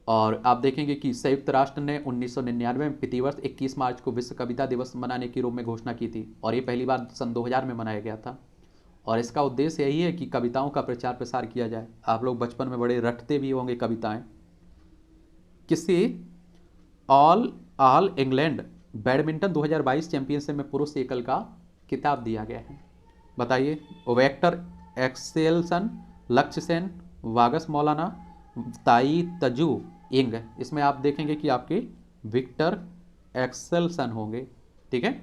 और आप देखेंगे कि संयुक्त राष्ट्र ने 1999 में प्रतिवर्ष 21 मार्च को विश्व कविता दिवस मनाने के रूप में घोषणा की थी और ये पहली बार सन 2000 में मनाया गया था। और इसका उद्देश्य यही है कि कविताओं का प्रचार प्रसार किया जाए। आप लोग बचपन में बड़े रटते भी होंगे कविताएं। किसी ऑल इंग्लैंड बैडमिंटन 2022 चैंपियनशिप में पुरुष एकल का खिताब दिया गया है? बताइए। वेक्टर एक्सेलसन, लक्ष्य सेन, वागस मौलाना, ताई तजू इंग। इसमें आप देखेंगे कि आपके विक्टर एक्सेलसन होंगे, ठीक है।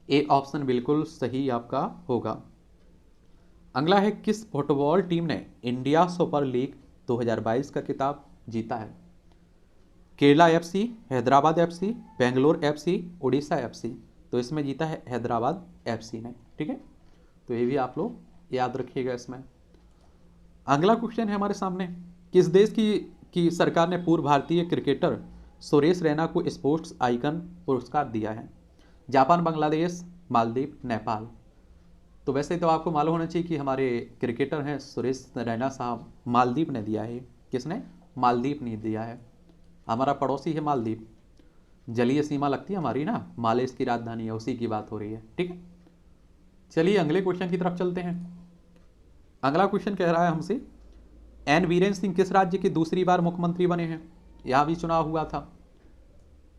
ए ऑप्शन बिल्कुल सही आपका होगा। अगला है, किस फुटबॉल टीम ने इंडिया सुपर लीग 2022 का खिताब जीता है? Kerala FC, Hyderabad FC, Bangalore FC, Orissa FC? तो इसमें जीता है हैदराबाद एफसी ने, ठीक है। तो ये भी आप लोग याद रखिएगा इसमें। अगला क्वेश्चन है हमारे सामने, किस देश की सरकार ने पूर्व भारतीय क्रिकेटर सुरेश रैना को स्पोर्ट्स आइकन पुरस्कार दिया है? जापान, बांग्लादेश, मालदीव, नेपाल? तो वैसे तो आपको मालूम होना चाहिए कि हमारे क्रिकेटर हैं सुरेश रैना साहब, मालदीव ने दिया है। किसने? मालदीव ने दिया है। हमारा पड़ोसी है मालदीव, जलीय सीमा लगती है हमारी ना, माले इसकी राजधानी है, उसी की बात हो रही है, ठीक है। चलिए अगले क्वेश्चन की तरफ चलते हैं। अगला क्वेश्चन कह रहा है हमसे, एन वीरेंद्र सिंह किस राज्य के दूसरी बार मुख्यमंत्री बने हैं? यहाँ भी चुनाव हुआ था।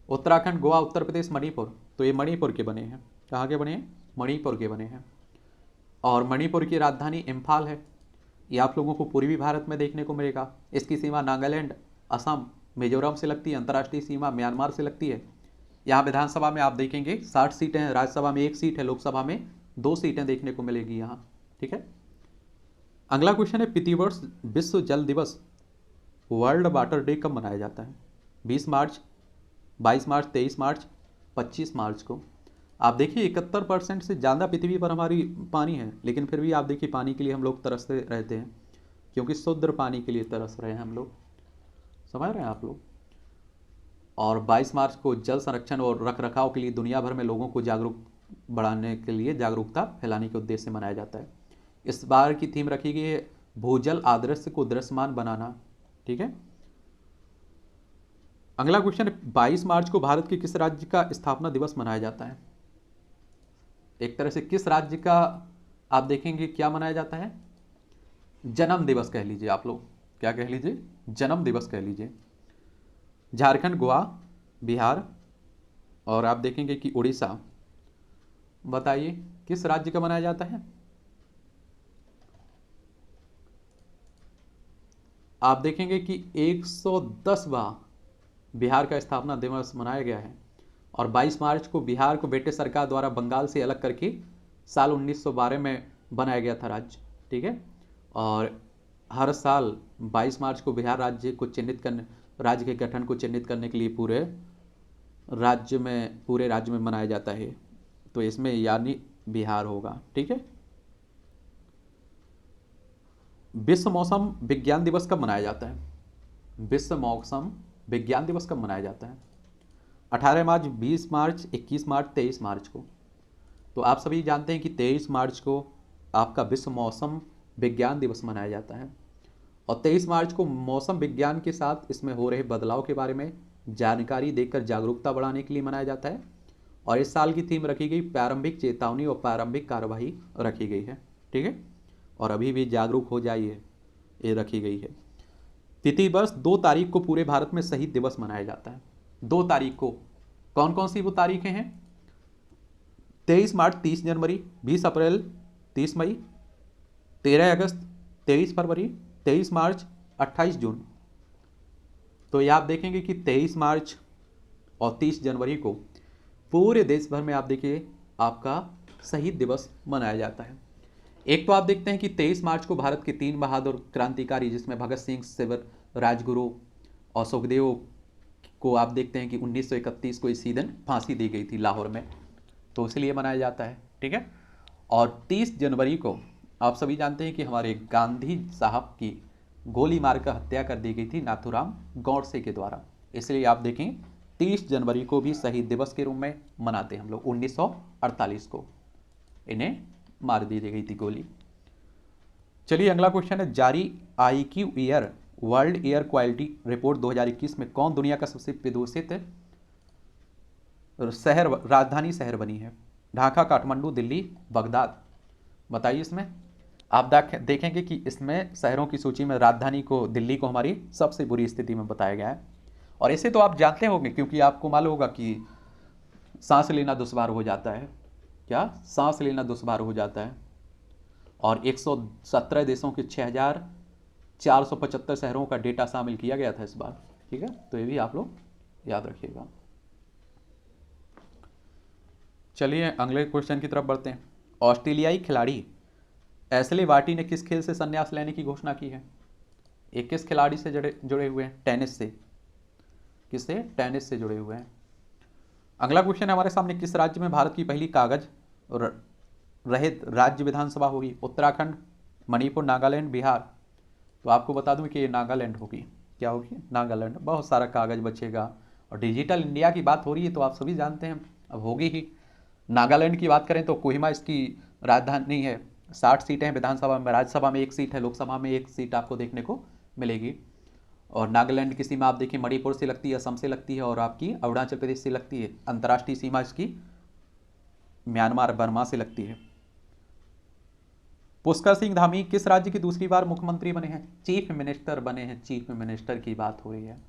उत्तराखंड, गोवा, उत्तर प्रदेश, मणिपुर? तो ये मणिपुर के बने हैं। कहाँ के बने हैं? मणिपुर के बने हैं। और मणिपुर की राजधानी इम्फाल है। ये आप लोगों को पूर्वी भारत में देखने को मिलेगा। इसकी सीमा नागालैंड, असम, मिजोरम से लगती है। अंतर्राष्ट्रीय सीमा म्यांमार से लगती है। यहाँ विधानसभा में आप देखेंगे 60 सीटें हैं, राज्यसभा में 1 सीट है, लोकसभा में 2 सीटें देखने को मिलेगी यहाँ। ठीक है। अगला क्वेश्चन है, प्रतिवर्ष विश्व जल दिवस वर्ल्ड वाटर डे कब मनाया जाता है? 20 मार्च, 22 मार्च, 23 मार्च, 25 मार्च को। आप देखिए 71% से ज़्यादा पृथ्वी पर हमारी पानी है, लेकिन फिर भी आप देखिए पानी के लिए हम लोग तरसते रहते हैं, क्योंकि शुद्ध पानी के लिए तरस रहे हैं हम लोग, समझ रहे हैं आप लोग। और 22 मार्च को जल संरक्षण और रख रखाव के लिए दुनिया भर में लोगों को जागरूक बढ़ाने के लिए, जागरूकता फैलाने के उद्देश्य से मनाया जाता है। इस बार की थीम रखी गई है भूजल आदर्श को दृश्यमान बनाना। ठीक है। अगला क्वेश्चन है, 22 मार्च को भारत के किस राज्य का स्थापना दिवस मनाया जाता है? एक तरह से किस राज्य का आप देखेंगे क्या मनाया जाता है? जन्म दिवस कह लीजिए आप लोग, क्या कह लीजिए? जन्म दिवस कह लीजिए। झारखंड, गोवा, बिहार और आप देखेंगे कि उड़ीसा। बताइए किस राज्य का मनाया जाता है? आप देखेंगे कि 110वां बिहार का स्थापना दिवस मनाया गया है। और 22 मार्च को बिहार को ब्रिटिश सरकार द्वारा बंगाल से अलग करके साल 1912 में बनाया गया था राज्य। ठीक है। और हर साल 22 मार्च को बिहार राज्य को चिन्हित करने, राज्य के गठन को चिन्हित करने के लिए पूरे राज्य में मनाया जाता है। तो इसमें यानी बिहार होगा। ठीक है। विश्व मौसम विज्ञान दिवस कब मनाया जाता है? विश्व मौसम विज्ञान दिवस कब मनाया जाता है? 18 मार्च, 20 मार्च, 21 मार्च, 23 मार्च को। तो आप सभी जानते हैं कि 23 मार्च को आपका विश्व मौसम विज्ञान दिवस मनाया जाता है। और 23 मार्च को मौसम विज्ञान के साथ इसमें हो रहे बदलाव के बारे में जानकारी देकर जागरूकता बढ़ाने के लिए मनाया जाता है। और इस साल की थीम रखी गई प्रारंभिक चेतावनी और प्रारंभिक कार्यवाही रखी गई है। ठीक है। और अभी भी जागरूक हो जाइए, ये रखी गई है। तिथि वर्ष 2 तारीख को पूरे भारत में शहीद दिवस मनाया जाता है। 2 तारीख को कौन कौन सी वो तारीखें हैं? 23 मार्च, 30 जनवरी, 20 अप्रैल, 30 मई, 13 अगस्त, 23 फरवरी, 23 मार्च, 28 जून। तो ये आप देखेंगे कि 23 मार्च और 30 जनवरी को पूरे देश भर में आप देखिए आपका शहीद दिवस मनाया जाता है। एक तो आप देखते हैं कि 23 मार्च को भारत के 3 बहादुर क्रांतिकारी, जिसमें भगत सिंह, शिवर, राजगुरु और सुखदेव को आप देखते हैं कि 1931 को इसी दिन फांसी दी गई थी लाहौर में, तो इसलिए मनाया जाता है। ठीक है। और 30 जनवरी को आप सभी जानते हैं कि हमारे गांधी साहब की गोली मारकर हत्या कर दी गई थी नाथूराम गौडसे के द्वारा, इसलिए आप देखें 30 जनवरी को भी शहीद दिवस के रूप में मनाते हैं हम लोग। 1948 को इन्हें मार दी गई थी गोली। चलिए अगला क्वेश्चन है, जारी IQ year world air quality report 2021 में कौन दुनिया का सबसे प्रदूषित शहर, राजधानी शहर बनी है? ढाका, काठमांडू, दिल्ली, बगदाद। बताइए इसमें आप देखेंगे कि इसमें शहरों की सूची में राजधानी को, दिल्ली को हमारी सबसे बुरी स्थिति में बताया गया है। और इसे तो आप जानते होंगे क्योंकि आपको मालूम होगा कि सांस लेना दुश्वार हो जाता है। क्या? सांस लेना दुश्वार हो जाता है। और 117 देशों के 6475 शहरों का डेटा शामिल किया गया था इस बार। ठीक है। तो ये भी आप लोग याद रखिएगा। चलिए अगले क्वेश्चन की तरफ बढ़ते हैं। ऑस्ट्रेलियाई खिलाड़ी एशले बार्टी ने किस खेल से संन्यास लेने की घोषणा की है? एक किस खिलाड़ी से जुड़े हुए हैं? टेनिस से। किससे? टेनिस से जुड़े हुए हैं। अगला क्वेश्चन है हमारे सामने, किस राज्य में भारत की पहली कागज रहित राज्य विधानसभा होगी? उत्तराखंड, मणिपुर, नागालैंड, बिहार। तो आपको बता दूं कि ये नागालैंड होगी। क्या होगी? नागालैंड। बहुत सारा कागज बचेगा। और डिजिटल इंडिया की बात हो रही है तो आप सभी जानते हैं अब होगी ही। नागालैंड की बात करें तो कोहिमा इसकी राजधानी है। 60 सीटें हैं विधानसभा में, राज्यसभा में 1 सीट है, लोकसभा में 1 सीट आपको देखने को मिलेगी। और नागालैंड की सीमा आप देखिए मणिपुर से लगती है, असम से लगती है और आपकी अरुणाचल प्रदेश से लगती है। अंतर्राष्ट्रीय सीमा इसकी म्यांमार, बर्मा से लगती है। पुष्कर सिंह धामी किस राज्य की दूसरी बार मुख्यमंत्री बने हैं? चीफ मिनिस्टर बने हैं। चीफ मिनिस्टर की बात हो रही है।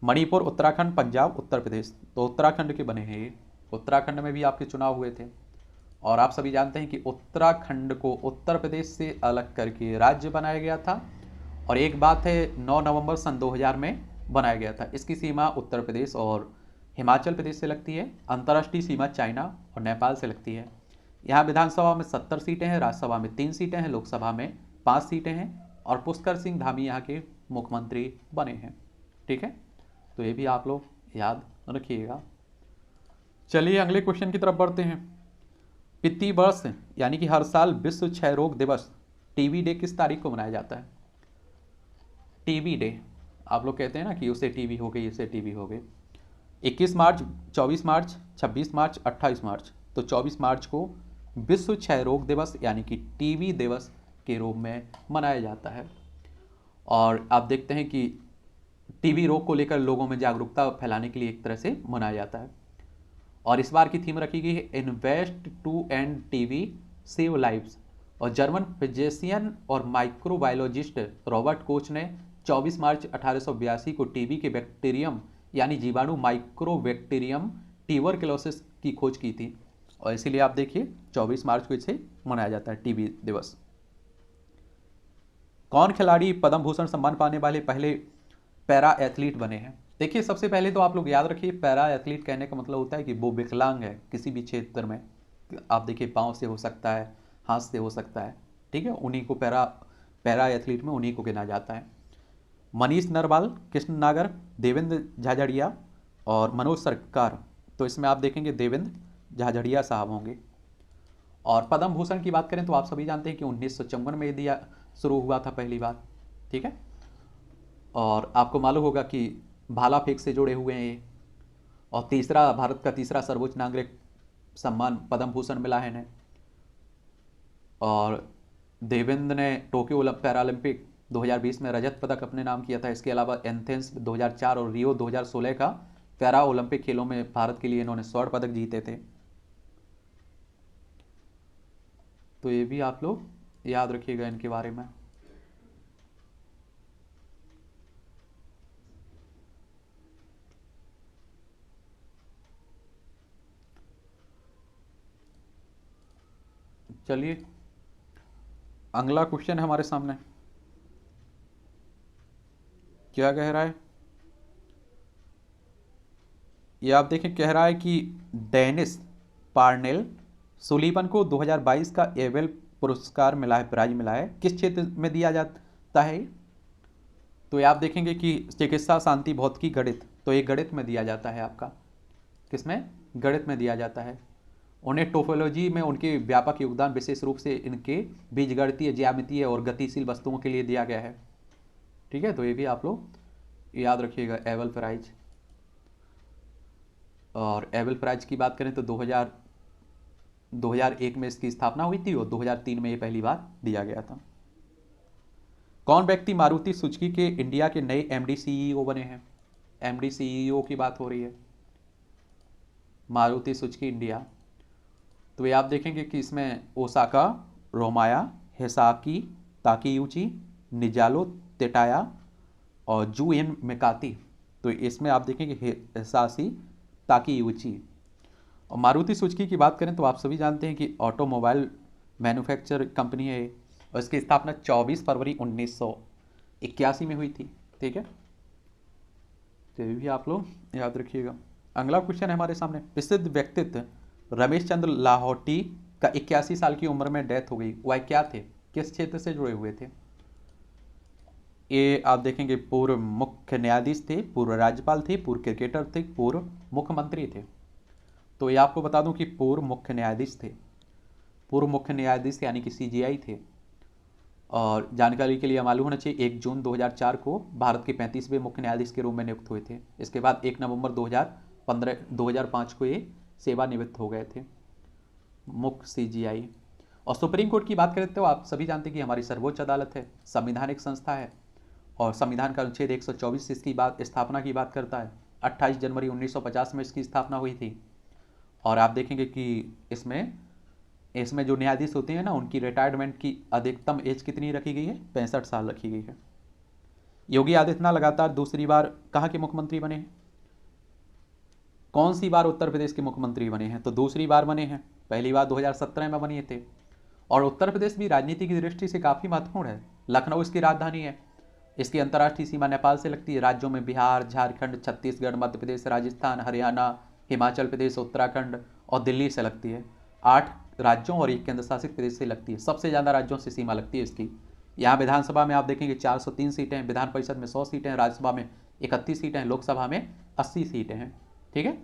मणिपुर, उत्तराखंड, पंजाब, उत्तर प्रदेश। तो उत्तराखंड के बने हैं ये। उत्तराखंड में भी आपके चुनाव हुए थे। और आप सभी जानते हैं कि उत्तराखंड को उत्तर प्रदेश से अलग करके राज्य बनाया गया था। और एक बात है 9 नवंबर सन 2000 में बनाया गया था। इसकी सीमा उत्तर प्रदेश और हिमाचल प्रदेश से लगती है, अंतर्राष्ट्रीय सीमा चाइना और नेपाल से लगती है। यहाँ विधानसभा में 70 सीटें हैं, राज्यसभा में 3 सीटें हैं, लोकसभा में 5 सीटें हैं और पुष्कर सिंह धामी यहाँ के मुख्यमंत्री बने हैं। ठीक है, तो ये भी आप लोग याद रखिएगा। चलिए अगले क्वेश्चन की तरफ बढ़ते हैं। प्रति वर्ष यानी कि हर साल विश्व क्षय रोग दिवस टीबी डे किस तारीख को मनाया जाता है? टीबी डे, आप लोग कहते हैं ना कि उसे टीबी हो गई, इसे टीबी हो गई। 21 मार्च, 24 मार्च, 26 मार्च, 28 मार्च। तो 24 मार्च को विश्व क्षय रोग दिवस यानी कि टीबी दिवस के रूप में मनाया जाता है। और आप देखते हैं कि टीबी रोग को लेकर लोगों में जागरूकता फैलाने के लिए एक तरह से मनाया जाता है। और इस बार की थीम रखी गई है invest to end TB save lives. और जर्मन फिजिशियन और माइक्रोबायोलॉजिस्ट रॉबर्ट कोच ने 24 मार्च 1882 को टीबी के बैक्टीरियम यानी जीवाणु माइक्रोबैक्टीरियम ट्यूबरकुलोसिस की खोज की थी। और इसीलिए आप देखिए 24 मार्च को इसे मनाया जाता है टीबी दिवस। कौन खिलाड़ी पद्म भूषण सम्मान पाने वाले पहले पैरा एथलीट बने हैं? देखिए सबसे पहले तो आप लोग याद रखिए, पैरा एथलीट कहने का मतलब होता है कि वो विकलांग है किसी भी क्षेत्र में। आप देखिए पाँव से हो सकता है, हाथ से हो सकता है, ठीक है, उन्हीं को पैरा एथलीट में उन्हीं को गिना जाता है। मनीष नरवाल, कृष्ण नागर, देवेंद्र झाझड़िया और मनोज सरकार। तो इसमें आप देखेंगे देवेंद्र झाझड़िया साहब होंगे। और पद्म भूषण की बात करें तो आप सभी जानते हैं कि 1954 में दिया शुरू हुआ था पहली बार। ठीक है, और आपको मालूम होगा कि भाला फेंक से जुड़े हुए हैं ये। और तीसरा, भारत का तीसरा सर्वोच्च नागरिक सम्मान पद्म भूषण मिला है इन्हें। और देवेंद्र ने टोक्यो पैरालंपिक 2020 में रजत पदक अपने नाम किया था। इसके अलावा एथेंस 2004 और रियो 2016 का पैरा ओलंपिक खेलों में भारत के लिए इन्होंने स्वर्ण पदक जीते थे। तो ये भी आप लोग याद रखिएगा इनके बारे में। चलिए अगला क्वेश्चन है हमारे सामने, क्या कह रहा है ये आप देखें। कह रहा है कि डेनिस पार्नेल सुलीवन को 2022 का एबेल पुरस्कार मिला है, प्राइज मिला है, किस क्षेत्र में दिया जाता है? तो ये आप देखेंगे कि चिकित्सा, शांति, भौतिकी, गणित। तो ये गणित में दिया जाता है आपका, किसमें? गणित में दिया जाता है। उन्हें टोपोलॉजी में उनके व्यापक योगदान विशेष रूप से इनके बीजगणितीय, ज्यामितीय और गतिशील वस्तुओं के लिए दिया गया है। ठीक है, तो ये भी आप लोग याद रखिएगा, एबेल प्राइज। और एबेल प्राइज की बात करें तो 2001 में इसकी स्थापना हुई थी और 2003 में ये पहली बार दिया गया था। कौन व्यक्ति मारुति सुजुकी के इंडिया के नए एमडी सीईओ बने हैं? एमडी सीईओ की बात हो रही है, मारुति सुजुकी इंडिया। तो ये आप देखेंगे कि इसमें ओसाका रोमाया, हेसाकी ताकीयूची, निजालो तेटाया और जू एन मेकाती। तो इसमें आप देखेंगे हेसासी ताकीयूची। और मारुति सुजुकी की बात करें तो आप सभी जानते हैं कि ऑटोमोबाइल मैन्युफैक्चर कंपनी है और इसकी स्थापना 24 फरवरी 1981 में हुई थी। ठीक है, तो ये भी आप लोग याद रखिएगा। अगला क्वेश्चन है हमारे सामने, प्रसिद्ध व्यक्तित्व रमेश चंद्र लाहौटी का 81 साल की उम्र में डेथ हो गई, वह क्या थे, किस क्षेत्र से जुड़े हुए थे? ये आप देखेंगे पूर्व मुख्य न्यायाधीश थे, पूर्व राज्यपाल थे, पूर्व क्रिकेटर थे, पूर्व मुख्यमंत्री थे। तो ये आपको बता दूं कि पूर्व मुख्य न्यायाधीश थे, पूर्व मुख्य न्यायाधीश यानी कि सीजीआई थे। और जानकारी के लिए मालूम होना चाहिए 1 जून 2004 को भारत के 35वें मुख्य न्यायाधीश के रूप में नियुक्त हुए थे। इसके बाद 1 नवंबर 2005 को ये सेवानिवृत्त हो गए थे, मुख्य सीजीआई। और सुप्रीम कोर्ट की बात करें तो आप सभी जानते हैं कि हमारी सर्वोच्च अदालत है, संवैधानिक संस्था है और संविधान का अनुच्छेद 124 इसकी स्थापना की बात करता है। 28 जनवरी 1950 में इसकी स्थापना हुई थी। और आप देखेंगे कि इसमें जो न्यायाधीश होते हैं ना, उनकी रिटायरमेंट की अधिकतम एज कितनी रखी गई है? 65 साल रखी गई है। योगी आदित्यनाथ लगातार दूसरी बार कहाँ के मुख्यमंत्री बने हैं? कौन सी बार उत्तर प्रदेश के मुख्यमंत्री बने हैं? तो दूसरी बार बने हैं, पहली बार 2017 में बने थे। और उत्तर प्रदेश भी राजनीति की दृष्टि से काफ़ी महत्वपूर्ण है, लखनऊ इसकी राजधानी है। इसकी अंतर्राष्ट्रीय सीमा नेपाल से लगती है। राज्यों में बिहार, झारखंड, छत्तीसगढ़, मध्य प्रदेश, राजस्थान, हरियाणा, हिमाचल प्रदेश, उत्तराखंड और दिल्ली से लगती है। 8 राज्यों और 1 केंद्र शासित प्रदेश से लगती है। सबसे ज़्यादा राज्यों से सीमा लगती है इसकी। यहाँ विधानसभा में आप देखेंगे 403 सीटें हैं, विधान परिषद में 100 सीटें हैं, राज्यसभा में 31 सीटें हैं, लोकसभा में 80 सीटें हैं। ठीक है।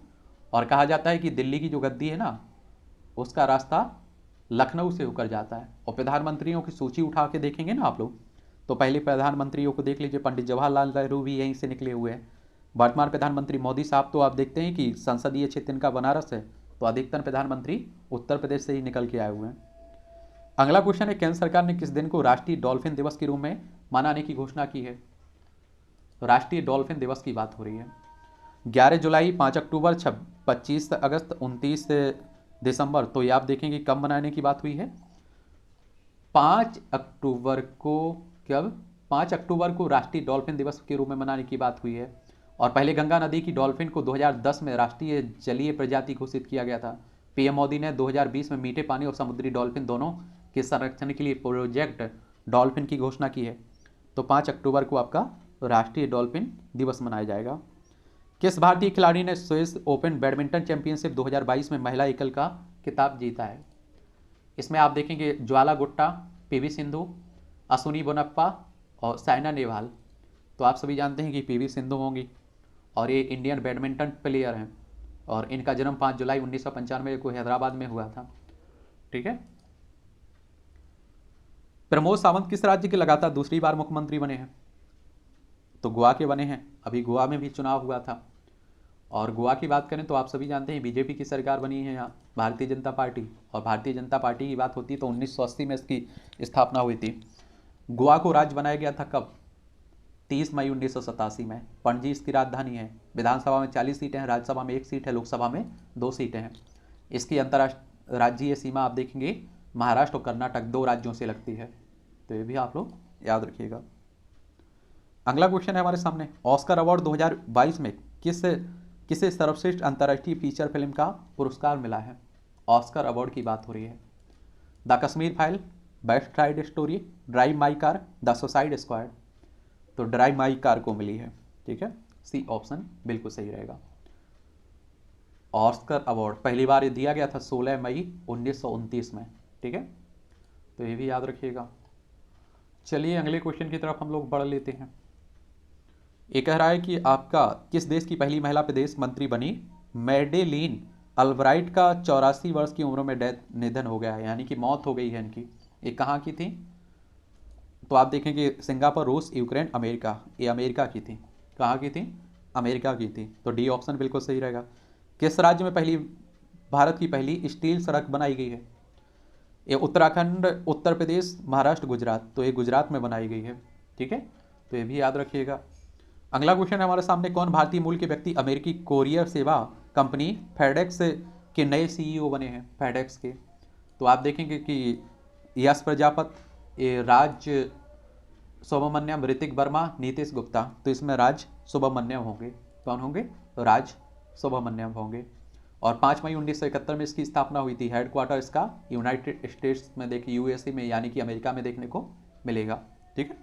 और कहा जाता है कि दिल्ली की जो गद्दी है ना, उसका रास्ता लखनऊ से होकर जाता है। और प्रधानमंत्रियों की सूची उठा के देखेंगे ना आप लोग, तो पहले प्रधानमंत्रियों को देख लीजिए, पंडित जवाहरलाल नेहरू भी यहीं से निकले हुए हैं। वर्तमान प्रधानमंत्री मोदी साहब तो आप देखते हैं कि संसदीय क्षेत्र इनका बनारस है, तो अधिकतर प्रधानमंत्री उत्तर प्रदेश से ही निकल के आए हुए हैं। अगला क्वेश्चन है, केंद्र सरकार ने किस दिन को राष्ट्रीय डॉल्फिन दिवस के रूप में मनाने की घोषणा की है? राष्ट्रीय डॉल्फिन दिवस की बात हो रही है। 11 जुलाई, 5 अक्टूबर, 25 अगस्त, 29 दिसंबर। तो ये आप देखेंगे कब मनाने की बात हुई है? 5 अक्टूबर को। कब? 5 अक्टूबर को राष्ट्रीय डॉल्फिन दिवस के रूप में मनाने की बात हुई है। और पहले गंगा नदी की डॉल्फिन को 2010 में राष्ट्रीय जलीय प्रजाति घोषित किया गया था। पीएम मोदी ने 2020 में मीठे पानी और समुद्री डॉल्फिन दोनों के संरक्षण के लिए प्रोजेक्ट डॉल्फिन की घोषणा की है। तो 5 अक्टूबर को आपका राष्ट्रीय डॉल्फिन दिवस मनाया जाएगा। किस भारतीय खिलाड़ी ने स्विस ओपन बैडमिंटन चैंपियनशिप 2022 में महिला एकल का खिताब जीता है? इसमें आप देखेंगे ज्वाला गुट्टा, पीवी सिंधु, अश्विनी पोनप्पा और साइना नेहवाल। तो आप सभी जानते हैं कि पीवी सिंधु होंगी और ये इंडियन बैडमिंटन प्लेयर हैं और इनका जन्म 5 जुलाई 1995 को हैदराबाद में हुआ था। ठीक है। प्रमोद सावंत किस राज्य के लगातार दूसरी बार मुख्यमंत्री बने हैं? तो गोवा के बने हैं। अभी गोवा में भी चुनाव हुआ था। और गोवा की बात करें तो आप सभी जानते हैं बीजेपी की सरकार बनी है यहाँ, भारतीय जनता पार्टी। और भारतीय जनता पार्टी की बात होती है तो 1980 में इसकी स्थापना हुई थी। गोवा को राज्य बनाया गया था कब? 30 मई 1987 में। पणजी इसकी राजधानी है। विधानसभा में 40 सीटें हैं, राज्यसभा में 1 सीट है, लोकसभा में 2 सीटें हैं। इसकी अंतर्राष्ट्रीय राज्यीय सीमा आप देखेंगे महाराष्ट्र और कर्नाटक 2 राज्यों से लगती है। तो ये भी आप लोग याद रखिएगा। अगला क्वेश्चन है हमारे सामने, ऑस्कर अवार्ड 2022 में किसे सर्वश्रेष्ठ अंतर्राष्ट्रीय फीचर फिल्म का पुरस्कार मिला है? ऑस्कर अवार्ड की बात हो रही है। The Kashmir file, best ride story, drive my car, the suicide squad. तो ड्राइव माई कार को मिली है। ठीक है, सी ऑप्शन बिल्कुल सही रहेगा। ऑस्कर अवार्ड पहली बार दिया गया था 16 मई 1929 में। ठीक है, तो ये भी याद रखिएगा। चलिए अगले क्वेश्चन की तरफ हम लोग बढ़ लेते हैं। ये कह रहा है कि आपका किस देश की पहली महिला प्रदेश मंत्री बनी? मैडेलीन अल्ब्राइट का 84 वर्ष की उम्र में निधन हो गया है, यानी कि मौत हो गई है इनकी। ये कहाँ की थी? तो आप देखेंगे सिंगापुर, रूस, यूक्रेन, अमेरिका। ये अमेरिका की थी। कहाँ की थी? अमेरिका की थी। तो डी ऑप्शन बिल्कुल सही रहेगा। किस राज्य में भारत की पहली स्टील सड़क बनाई गई है? ये उत्तराखंड, उत्तर प्रदेश, महाराष्ट्र, गुजरात। तो ये गुजरात में बनाई गई है। ठीक है, तो ये भी याद रखिएगा। अगला क्वेश्चन है हमारे सामने, कौन भारतीय मूल के व्यक्ति अमेरिकी कोरियर सेवा कंपनी फेडेक्स के नए सीईओ बने हैं? फेडेक्स के। तो आप देखेंगे कि यश प्रजापति, राज सुब्रमण्यम, ऋतिक वर्मा, नीतीश गुप्ता। तो इसमें राज सुब्रमण्यम होंगे। कौन होंगे? राज सुब्रमण्यम होंगे। और 5 मई 1971 में इसकी स्थापना हुई थी। हेडक्वार्टर इसका यूनाइटेड स्टेट्स में देखिए, यूएसए में, यानी कि अमेरिका में देखने को मिलेगा। ठीक है।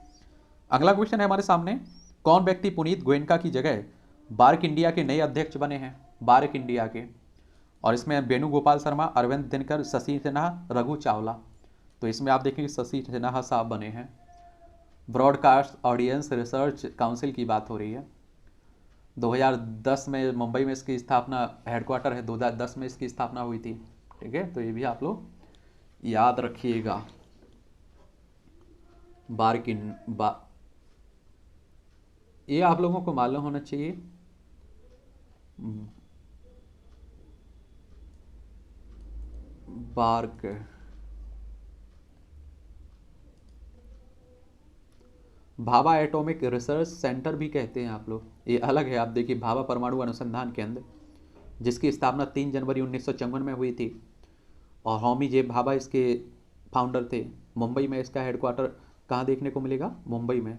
अगला क्वेश्चन है हमारे सामने, कौन व्यक्ति पुनीत गोयनका की जगह बार्क इंडिया के नए अध्यक्ष बने हैं? बार्क इंडिया के। और इसमें वेणुगोपाल शर्मा, अरविंद दिनकर, शशि सिन्हा, रघु चावला। तो इसमें आप देखेंगे शशि सिन्हा साहब बने हैं। ब्रॉडकास्ट ऑडियंस रिसर्च काउंसिल की बात हो रही है। 2010 में मुंबई में इसकी स्थापना, हेडक्वार्टर है, 2010 में इसकी स्थापना हुई थी। ठीक है, तो ये भी आप लोग याद रखिएगा। ये आप लोगों को मालूम होना चाहिए। BARC, Bhabha atomic research centre भी कहते हैं आप लोग, ये अलग है। आप देखिए भाभा परमाणु अनुसंधान केंद्र, जिसकी स्थापना 3 जनवरी 1954 में हुई थी। और होमी जे भाभा इसके फाउंडर थे। मुंबई में इसका हेडक्वार्टर कहाँ देखने को मिलेगा? मुंबई में।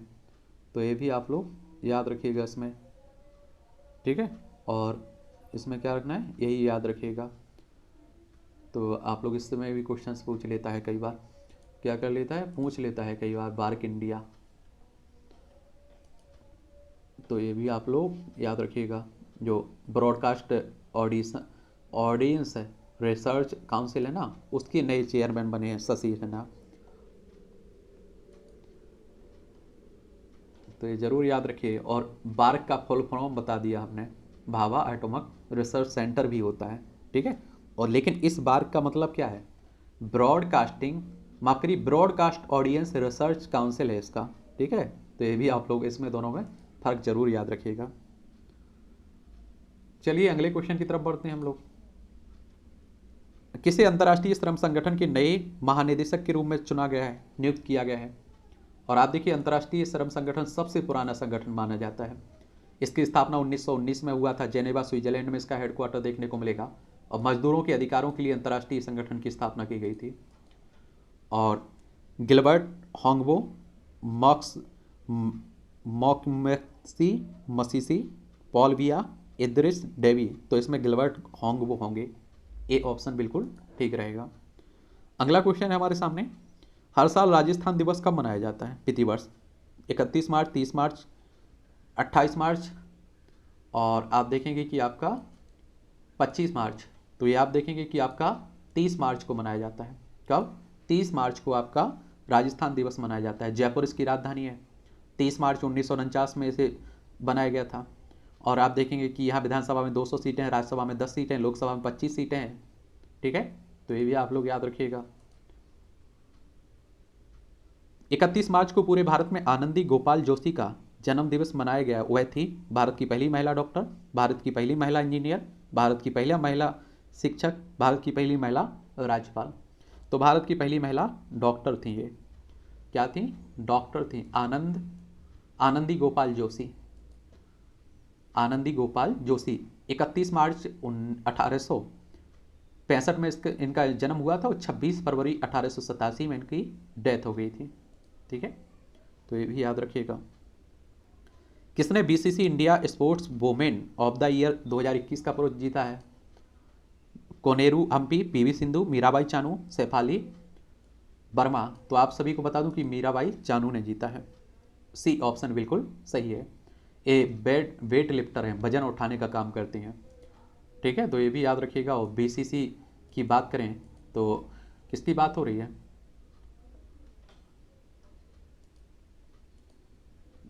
तो ये भी आप लोग याद रखिएगा इसमें। ठीक है, और इसमें क्या रखना है, यही याद रखिएगा। तो आप लोग इसमें भी क्वेश्चंस पूछ लेता है कई बार, क्या कर लेता है, पूछ लेता है कई बार बार्क इंडिया। तो ये भी आप लोग याद रखिएगा। जो ब्रॉडकास्ट ऑडियंस है रिसर्च काउंसिल है ना, उसके नए चेयरमैन बने हैं शशि सिन्हा। तो ये जरूर याद रखिए। और बार्क का फुल फॉर्म बता दिया हमने, भाभा एटॉमिक रिसर्च सेंटर भी होता है, ठीक है। और लेकिन इस बार्क का मतलब क्या है, ब्रॉडकास्टिंग, माफ करिए, ब्रॉडकास्ट ऑडियंस रिसर्च काउंसिल है इसका, ठीक है। तो ये भी आप लोग इसमें दोनों में फर्क जरूर याद रखिएगा। चलिए अगले क्वेश्चन की तरफ बढ़ते हैं हम लोग। किसे अंतर्राष्ट्रीय श्रम संगठन के नए महानिदेशक के रूप में चुना गया है, नियुक्त किया गया है। और आप देखिए अंतर्राष्ट्रीय श्रम संगठन सबसे पुराना संगठन माना जाता है। इसकी स्थापना 1919 में हुआ था। जेनेवा स्विट्जरलैंड में इसका हेडक्वार्टर देखने को मिलेगा। और मजदूरों के अधिकारों के लिए अंतर्राष्ट्रीय संगठन की स्थापना की गई थी। और गिलबर्ट होंगबो, मॉक्स मॉकमेक्सी मसीसी, पॉल बिया, इद्रिस डेवी। तो इसमें गिलबर्ट होंगबो होंगे। ए ऑप्शन बिल्कुल ठीक रहेगा। अगला क्वेश्चन है हमारे सामने, हर साल राजस्थान दिवस कब मनाया जाता है प्रति वर्ष। 31 मार्च, 30 मार्च, 28 मार्च, और आप देखेंगे कि आपका 25 मार्च। तो ये आप देखेंगे कि आपका 30 मार्च को मनाया जाता है। कब? 30 मार्च को आपका राजस्थान दिवस मनाया जाता है। जयपुर इसकी राजधानी है। 30 मार्च 1949 में इसे बनाया गया था। और आप देखेंगे कि यहाँ विधानसभा में 200 सीटें हैं, राज्यसभा में 10 सीटें हैं, लोकसभा में 25 सीटें हैं, ठीक है। तो ये भी आप लोग याद रखिएगा। 31 मार्च को पूरे भारत में आनंदी गोपाल जोशी का जन्म दिवस मनाया गया। वह थी भारत की पहली महिला डॉक्टर, भारत की पहली महिला इंजीनियर, भारत की पहली महिला शिक्षक, भारत की पहली महिला राज्यपाल। तो भारत की पहली महिला डॉक्टर थी। ये क्या थी? डॉक्टर थी। आनंदी गोपाल जोशी, आनंदी गोपाल जोशी। 31 मार्च 1865 में इनका जन्म हुआ था और 26 फरवरी 1887 में इनकी डेथ हो गई थी, ठीक है। तो ये भी याद रखिएगा। किसने BCC India sports women of the year 2021 का पुरस्कार जीता है? कोनेरू हम्पी, पीवी सिंधु, मीराबाई चानू, शेफाली वर्मा। तो आप सभी को बता दूं कि मीराबाई चानू ने जीता है। सी ऑप्शन बिल्कुल सही है। ए वेट लिफ्टर हैं, वजन उठाने का काम करती हैं, ठीक है। तो ये भी याद रखिएगा। और बीसीसी की बात करें तो किसकी बात हो रही है?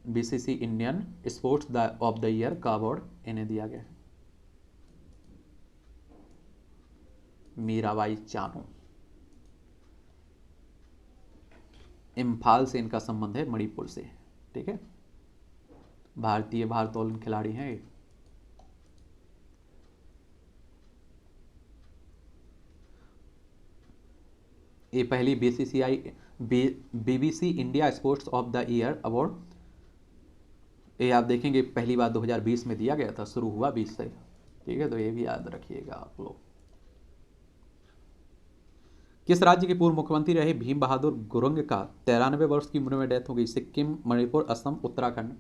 BCC Indian sports of the year का अवार्ड इन्हें दिया गया है, मीराबाई चानू। इम्फाल से इनका संबंध है, मणिपुर से, ठीक है। भारतीय भारोत्तोलन खिलाड़ी हैं ये। ये पहली BBC India sports of the year award, ये आप देखेंगे पहली बार 2020 में दिया गया था, शुरू हुआ 20 से, ठीक है। तो ये भी याद रखिएगा आप लोग। किस राज्य के पूर्व मुख्यमंत्री रहे भीम बहादुर गुरुंग का 93 वर्ष की उम्र में डेथ हो गई? सिक्किम, मणिपुर, असम, उत्तराखंड।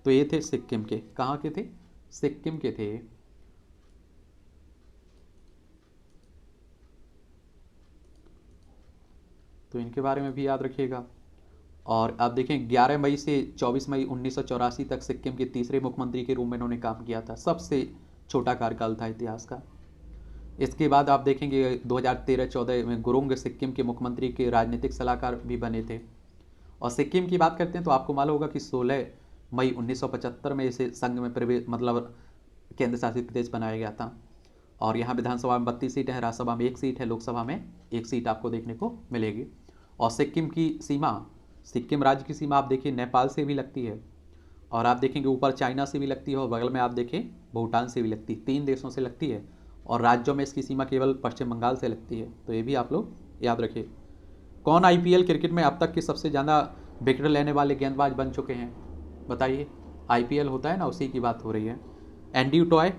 तो ये थे सिक्किम के। कहाँ के थे? सिक्किम के थे। तो इनके बारे में भी याद रखिएगा। और आप देखें 11 मई से 24 मई 1984 तक सिक्किम के तीसरे मुख्यमंत्री के रूप में इन्होंने काम किया था। सबसे छोटा कार्यकाल था इतिहास का। इसके बाद आप देखेंगे 2013-14 में गुरुंग सिक्किम के मुख्यमंत्री के राजनीतिक सलाहकार भी बने थे। और सिक्किम की बात करते हैं तो आपको मालूम होगा कि 16 मई 1975 में इसे संघ में प्रवेश, मतलब केंद्र शासित प्रदेश बनाया गया था। और यहाँ विधानसभा में 32 सीटें हैं, राज्यसभा में 1 सीट है, लोकसभा में 1 सीट आपको देखने को मिलेगी। और सिक्किम की सीमा, सिक्किम राज्य की सीमा आप देखिए नेपाल से भी लगती है, और आप देखेंगे ऊपर चाइना से भी लगती है, और बगल में आप देखें भूटान से भी लगती है। 3 देशों से लगती है। और राज्यों में इसकी सीमा केवल पश्चिम बंगाल से लगती है। तो ये भी आप लोग याद रखिए। कौन आईपीएल क्रिकेट में अब तक के सबसे ज़्यादा विकेट लेने वाले गेंदबाज बन चुके हैं? बताइए। आईपीएल होता है ना, उसी की बात हो रही है। एंडी टॉय,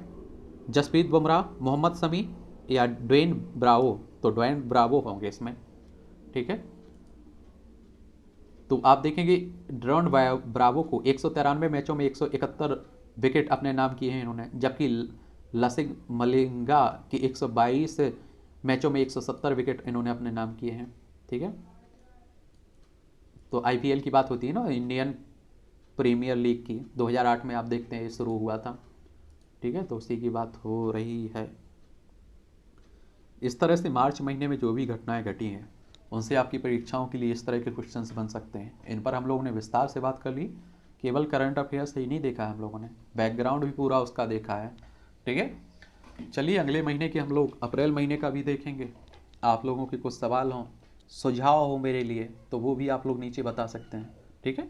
जसप्रीत बुमराह, मोहम्मद शमी या ड्वेन ब्रावो? तो ड्वेन ब्रावो होंगे इसमें, ठीक है। तो आप देखेंगे ड्रोन ब्रावो को 193 मैचों में 171 विकेट अपने नाम किए हैं इन्होंने, जबकि लसिग मलिंगा की 122 मैचों में 170 विकेट इन्होंने अपने नाम किए हैं, ठीक है। तो आईपीएल की बात होती है ना, इंडियन प्रीमियर लीग की 2008 में आप देखते हैं ये शुरू हुआ था, ठीक है, तो उसी की बात हो रही है। इस तरह से मार्च महीने में जो भी घटनाएं घटी हैं उनसे आपकी परीक्षाओं के लिए इस तरह के क्वेश्चंस बन सकते हैं। इन पर हम लोगों ने विस्तार से बात कर ली। केवल करंट अफेयर्स ही नहीं देखा है हम लोगों ने, बैकग्राउंड भी पूरा उसका देखा है, ठीक है। चलिए अगले महीने के हम लोग अप्रैल महीने का भी देखेंगे। आप लोगों के कुछ सवाल हों, सुझाव हो मेरे लिए, तो वो भी आप लोग नीचे बता सकते हैं, ठीक है।